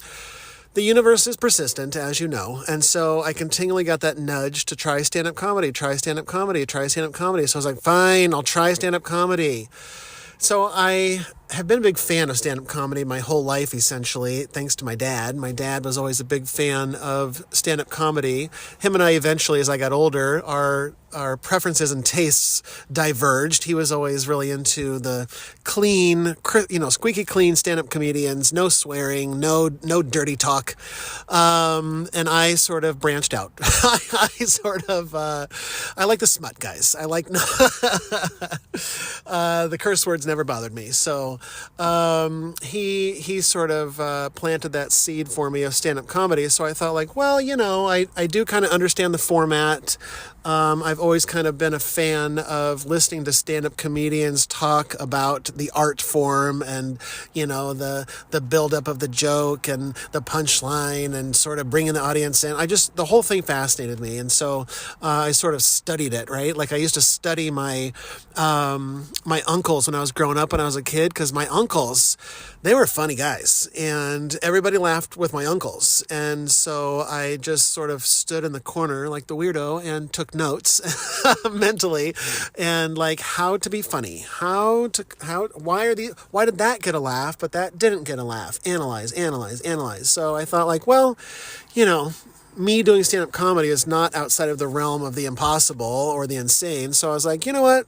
the universe is persistent, as you know, and so I continually got that nudge to try stand-up comedy. So I was like, fine, I'll try stand-up comedy. So I have been a big fan of stand-up comedy my whole life, essentially, thanks to my dad. My dad was always a big fan of stand-up comedy. Him and I eventually, as I got older, our preferences and tastes diverged. He was always really into the clean, squeaky clean stand-up comedians, no swearing, no dirty talk. And I sort of branched out. I like the smut guys. I like, the curse words never bothered me. So, he sort of, planted that seed for me of stand-up comedy. So I thought like, well, I do kind of understand the format. I've always kind of been a fan of listening to stand-up comedians talk about the art form and, the buildup of the joke and the punchline and sort of bringing the audience in. The whole thing fascinated me. And so, I sort of studied it, right? Like I used to study my uncles when I was growing up when I was a kid, because my uncles, they were funny guys and everybody laughed with my uncles. And so I just sort of stood in the corner like the weirdo and took notes mentally and like how to be funny, why did that get a laugh, but that didn't get a laugh? Analyze. So I thought like, well, me doing stand-up comedy is not outside of the realm of the impossible or the insane. So I was like, you know what?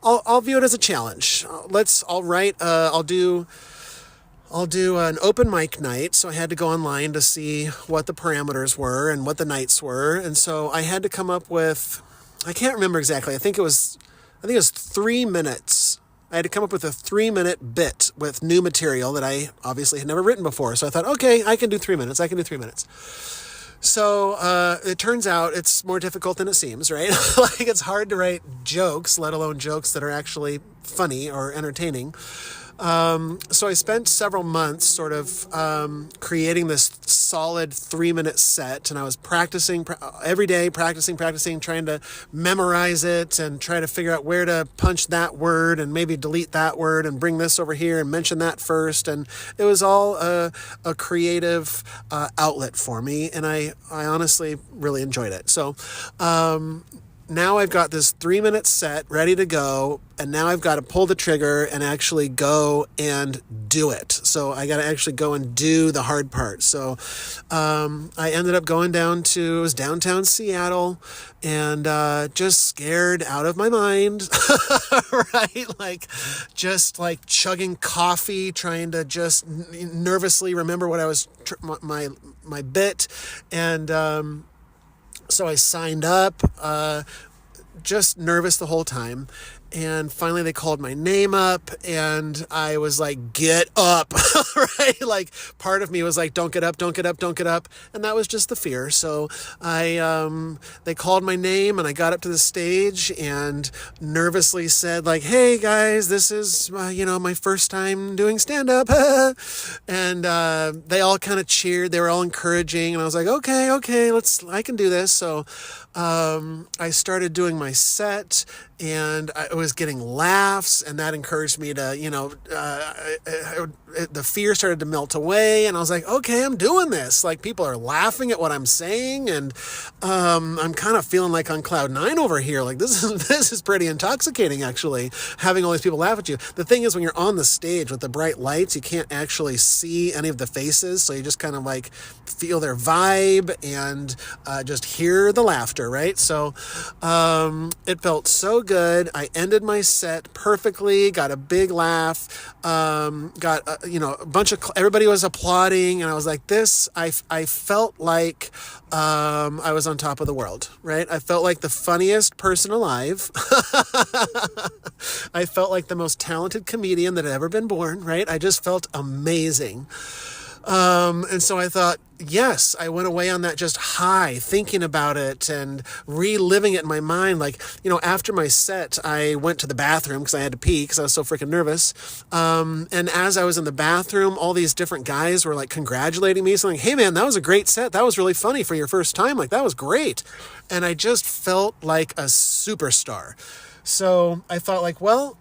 I'll view it as a challenge. I'll do an open mic night, so I had to go online to see what the parameters were and what the nights were, and so I had to come up with, I can't remember exactly, I think it was 3 minutes. I had to come up with a 3-minute bit with new material that I obviously had never written before, so I thought, okay, I can do 3 minutes. So it turns out it's more difficult than it seems, right? Like, it's hard to write jokes, let alone jokes that are actually funny or entertaining. So I spent several months sort of creating this solid 3-minute set, and I was practicing every day, practicing, trying to memorize it and try to figure out where to punch that word and maybe delete that word and bring this over here and mention that first. And it was all a creative outlet for me, and I honestly really enjoyed it. So now I've got this 3-minute set ready to go, and now I've got to pull the trigger and actually go and do it. So I got to actually go and do the hard part. So I ended up going down to, it was downtown Seattle, and just scared out of my mind, right? Like, just like chugging coffee, trying to just nervously remember what I was, my bit, and so I signed up, just nervous the whole time. And finally they called my name up, and I was like, get up, right? Like, part of me was like, don't get up. And that was just the fear. So they called my name, and I got up to the stage and nervously said, like, hey guys, this is, my first time doing stand-up. And they all kind of cheered. They were all encouraging. And I was like, okay, I can do this. So I started doing my set, and I was getting laughs, and that encouraged me to, the fear started to melt away, and I was like, okay, I'm doing this. Like, people are laughing at what I'm saying, and I'm kind of feeling like on cloud 9 over here. Like, this is pretty intoxicating, actually, having all these people laugh at you. The thing is, when you're on the stage with the bright lights, you can't actually see any of the faces, so you just kind of like feel their vibe and just hear the laughter, right? So it felt so good. I ended my set perfectly, got a big laugh, got a bunch of, everybody was applauding, and I was like, I felt like I was on top of the world, right? I felt like the funniest person alive. I felt like the most talented comedian that had ever been born, right? I just felt amazing. And so I thought, yes, I went away on that just high, thinking about it and reliving it in my mind. Like, after my set, I went to the bathroom because I had to pee because I was so freaking nervous. And as I was in the bathroom, all these different guys were like congratulating me, saying, hey man, that was a great set. That was really funny for your first time. Like, that was great. And I just felt like a superstar. So I thought, like, well,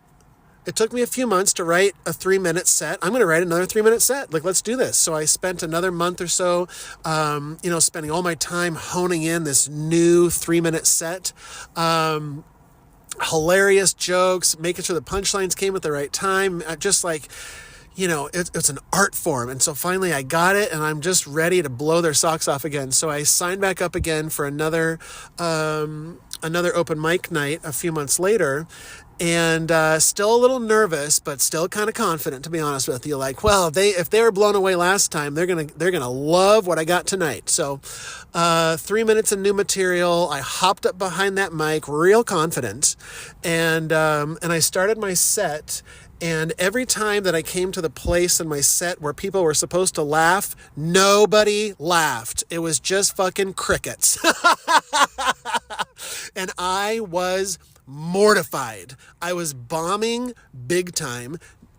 it took me a few months to write a 3-minute set. I'm going to write another 3-minute set. Like, let's do this. So I spent another month or so, spending all my time honing in this new 3-minute set. Hilarious jokes, making sure the punchlines came at the right time. Just like, it's an art form. And so finally I got it, and I'm just ready to blow their socks off again. So I signed back up again for another open mic night a few months later. And still a little nervous, but still kind of confident, to be honest with you. Like, well, if they were blown away last time, they're gonna love what I got tonight. So 3 minutes of new material. I hopped up behind that mic, real confident, and I started my set. And every time that I came to the place in my set where people were supposed to laugh, nobody laughed. It was just fucking crickets. And I was mortified. I was bombing big time.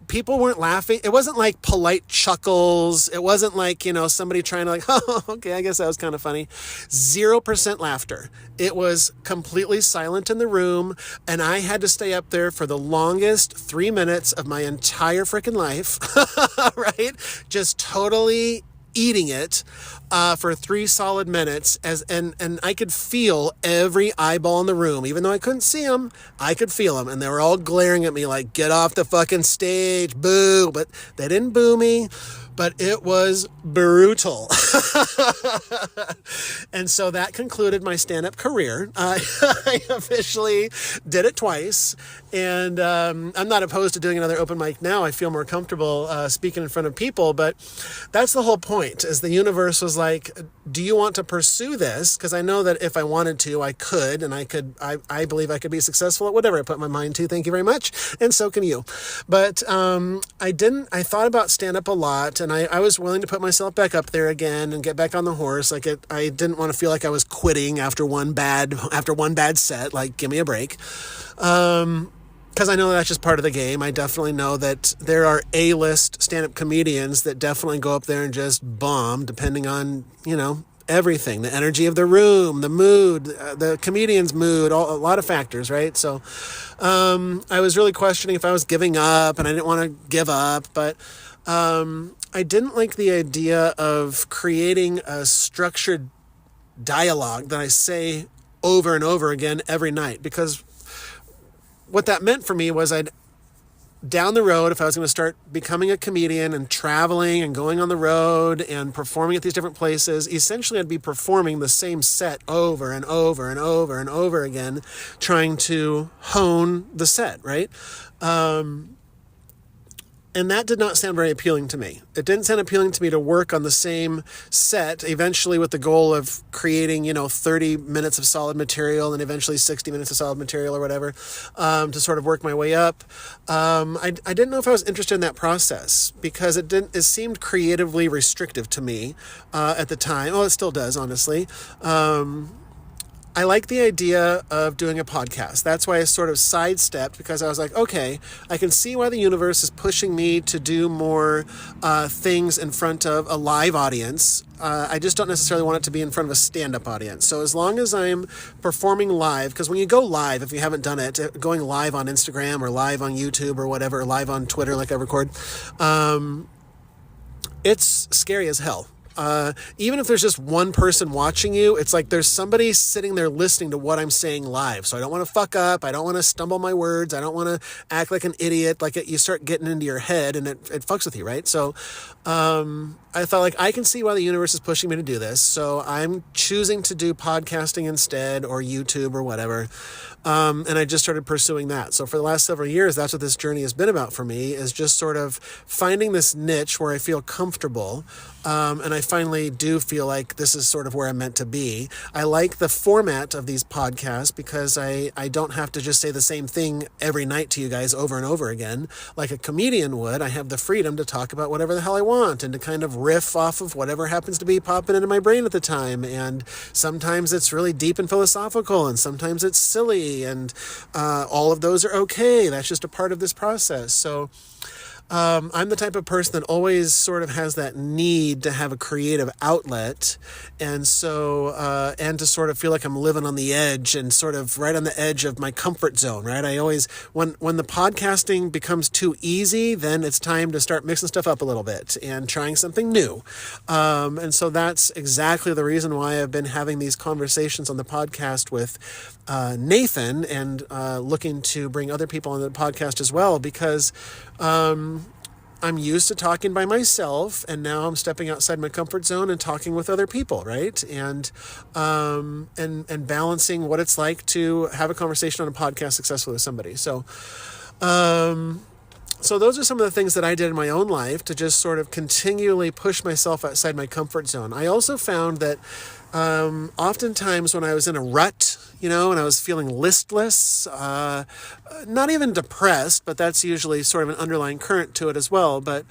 People weren't laughing. It wasn't like polite chuckles. It wasn't like, somebody trying to like, oh, okay, I guess that was kind of funny. 0% laughter. It was completely silent in the room, and I had to stay up there for the longest 3 minutes of my entire freaking life, right? Just totally eating it for 3 solid minutes, and I could feel every eyeball in the room. Even though I couldn't see them, I could feel them, and they were all glaring at me like, get off the fucking stage, boo. But they didn't boo me. but it was brutal. And so that concluded my stand-up career. I officially did it twice, and I'm not opposed to doing another open mic now. I feel more comfortable speaking in front of people, but that's the whole point, is the universe was like, do you want to pursue this? Because I know that if I wanted to, I could, and I believe I could be successful at whatever I put my mind to. Thank you very much. And so can you. But I thought about stand-up a lot, and I was willing to put myself back up there again and get back on the horse. I didn't want to feel like I was quitting after one bad set. Like, give me a break. Because I know that's just part of the game. I definitely know that there are A-list stand-up comedians that definitely go up there and just bomb, depending on, everything, the energy of the room, the mood, the comedian's mood, a lot of factors, right? So I was really questioning if I was giving up, and I didn't want to give up, but I didn't like the idea of creating a structured dialogue that I say over and over again every night, because what that meant for me was down the road, if I was going to start becoming a comedian and traveling and going on the road and performing at these different places, essentially I'd be performing the same set over and over and over and over again, trying to hone the set, right? And that did not sound very appealing to me. It didn't sound appealing to me to work on the same set, eventually with the goal of creating, 30 minutes of solid material and eventually 60 minutes of solid material or whatever, to sort of work my way up. I didn't know if I was interested in that process, because it seemed creatively restrictive to me at the time. Oh, it still does, honestly. I like the idea of doing a podcast. That's why I sort of sidestepped, because I was like, okay, I can see why the universe is pushing me to do more things in front of a live audience. I just don't necessarily want it to be in front of a stand-up audience. So as long as I'm performing live, because when you go live, if you haven't done it, going live on Instagram or live on YouTube or whatever, or live on Twitter like I record, it's scary as hell. Even if there's just one person watching you, it's like there's somebody sitting there listening to what I'm saying live. So I don't want to fuck up. I don't want to stumble my words. I don't want to act like an idiot. Like you start getting into your head and it fucks with you, right? So I thought, like, I can see why the universe is pushing me to do this. So I'm choosing to do podcasting instead, or YouTube or whatever. And I just started pursuing that. So for the last several years, that's what this journey has been about for me, is just sort of finding this niche where I feel comfortable. And I finally do feel like this is sort of where I'm meant to be. I like the format of these podcasts because I don't have to just say the same thing every night to you guys over and over again like a comedian would. I have the freedom to talk about whatever the hell I want and to kind of riff off of whatever happens to be popping into my brain at the time. And sometimes it's really deep and philosophical, and sometimes it's silly, and all of those are okay. That's just a part of this process. So I'm the type of person that always sort of has that need to have a creative outlet, and so and to sort of feel like I'm living on the edge and sort of right on the edge of my comfort zone, right? I always, when the podcasting becomes too easy, then it's time to start mixing stuff up a little bit and trying something new. And so that's exactly the reason why I've been having these conversations on the podcast with Nathan, and looking to bring other people on the podcast as well, because I'm used to talking by myself, and now I'm stepping outside my comfort zone and talking with other people, right? And balancing what it's like to have a conversation on a podcast successfully with somebody. So those are some of the things that I did in my own life to just sort of continually push myself outside my comfort zone. I also found that oftentimes when I was in a rut, and I was feeling listless, not even depressed, but that's usually sort of an underlying current to it as well, but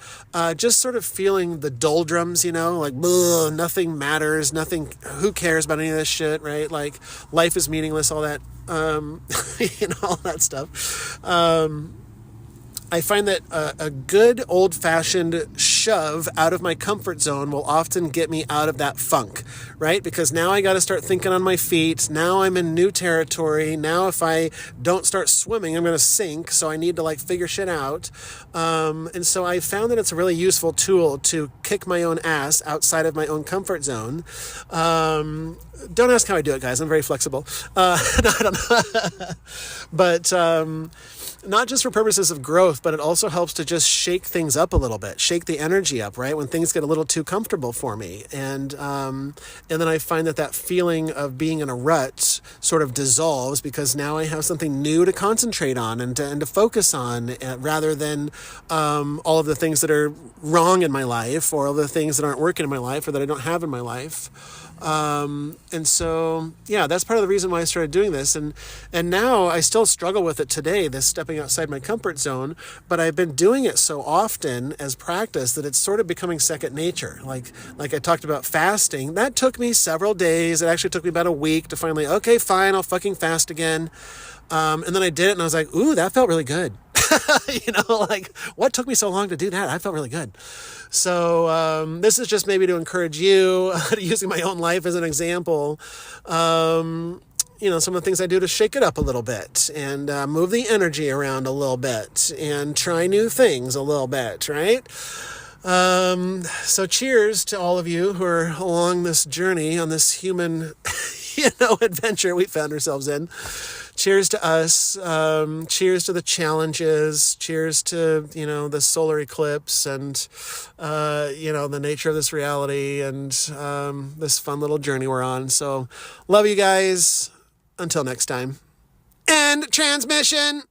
just sort of feeling the doldrums, like, nothing matters, nothing, who cares about any of this shit, right? Like, life is meaningless, all that, all that stuff. I find that a good old-fashioned shove out of my comfort zone will often get me out of that funk, right? Because now I got to start thinking on my feet. Now I'm in new territory. Now if I don't start swimming, I'm going to sink. So I need to figure shit out. And so I found that it's a really useful tool to kick my own ass outside of my own comfort zone. don't ask how I do it, guys. I'm very flexible. No, I don't know. But not just for purposes of growth, but it also helps to just shake things up a little bit, shake the energy up, right? When things get a little too comfortable for me. And then I find that feeling of being in a rut sort of dissolves, because now I have something new to concentrate on and to focus on, rather than all of the things that are wrong in my life, or all the things that aren't working in my life, or that I don't have in my life. And so, yeah, that's part of the reason why I started doing this. And now I still struggle with it today, this stepping outside my comfort zone, but I've been doing it so often as practice that it's sort of becoming second nature. Like I talked about fasting, that took me several days. It actually took me about a week to finally, okay, fine, I'll fucking fast again. And then I did it and I was like, ooh, that felt really good. Like, what took me so long to do that? I felt really good. So this is just maybe to encourage you, using my own life as an example. Some of the things I do to shake it up a little bit and move the energy around a little bit and try new things a little bit, right? So cheers to all of you who are along this journey on this human, adventure we found ourselves in. Cheers to us. Cheers to the challenges. Cheers to, the solar eclipse and, the nature of this reality and this fun little journey we're on. So love you guys. Until next time. End transmission.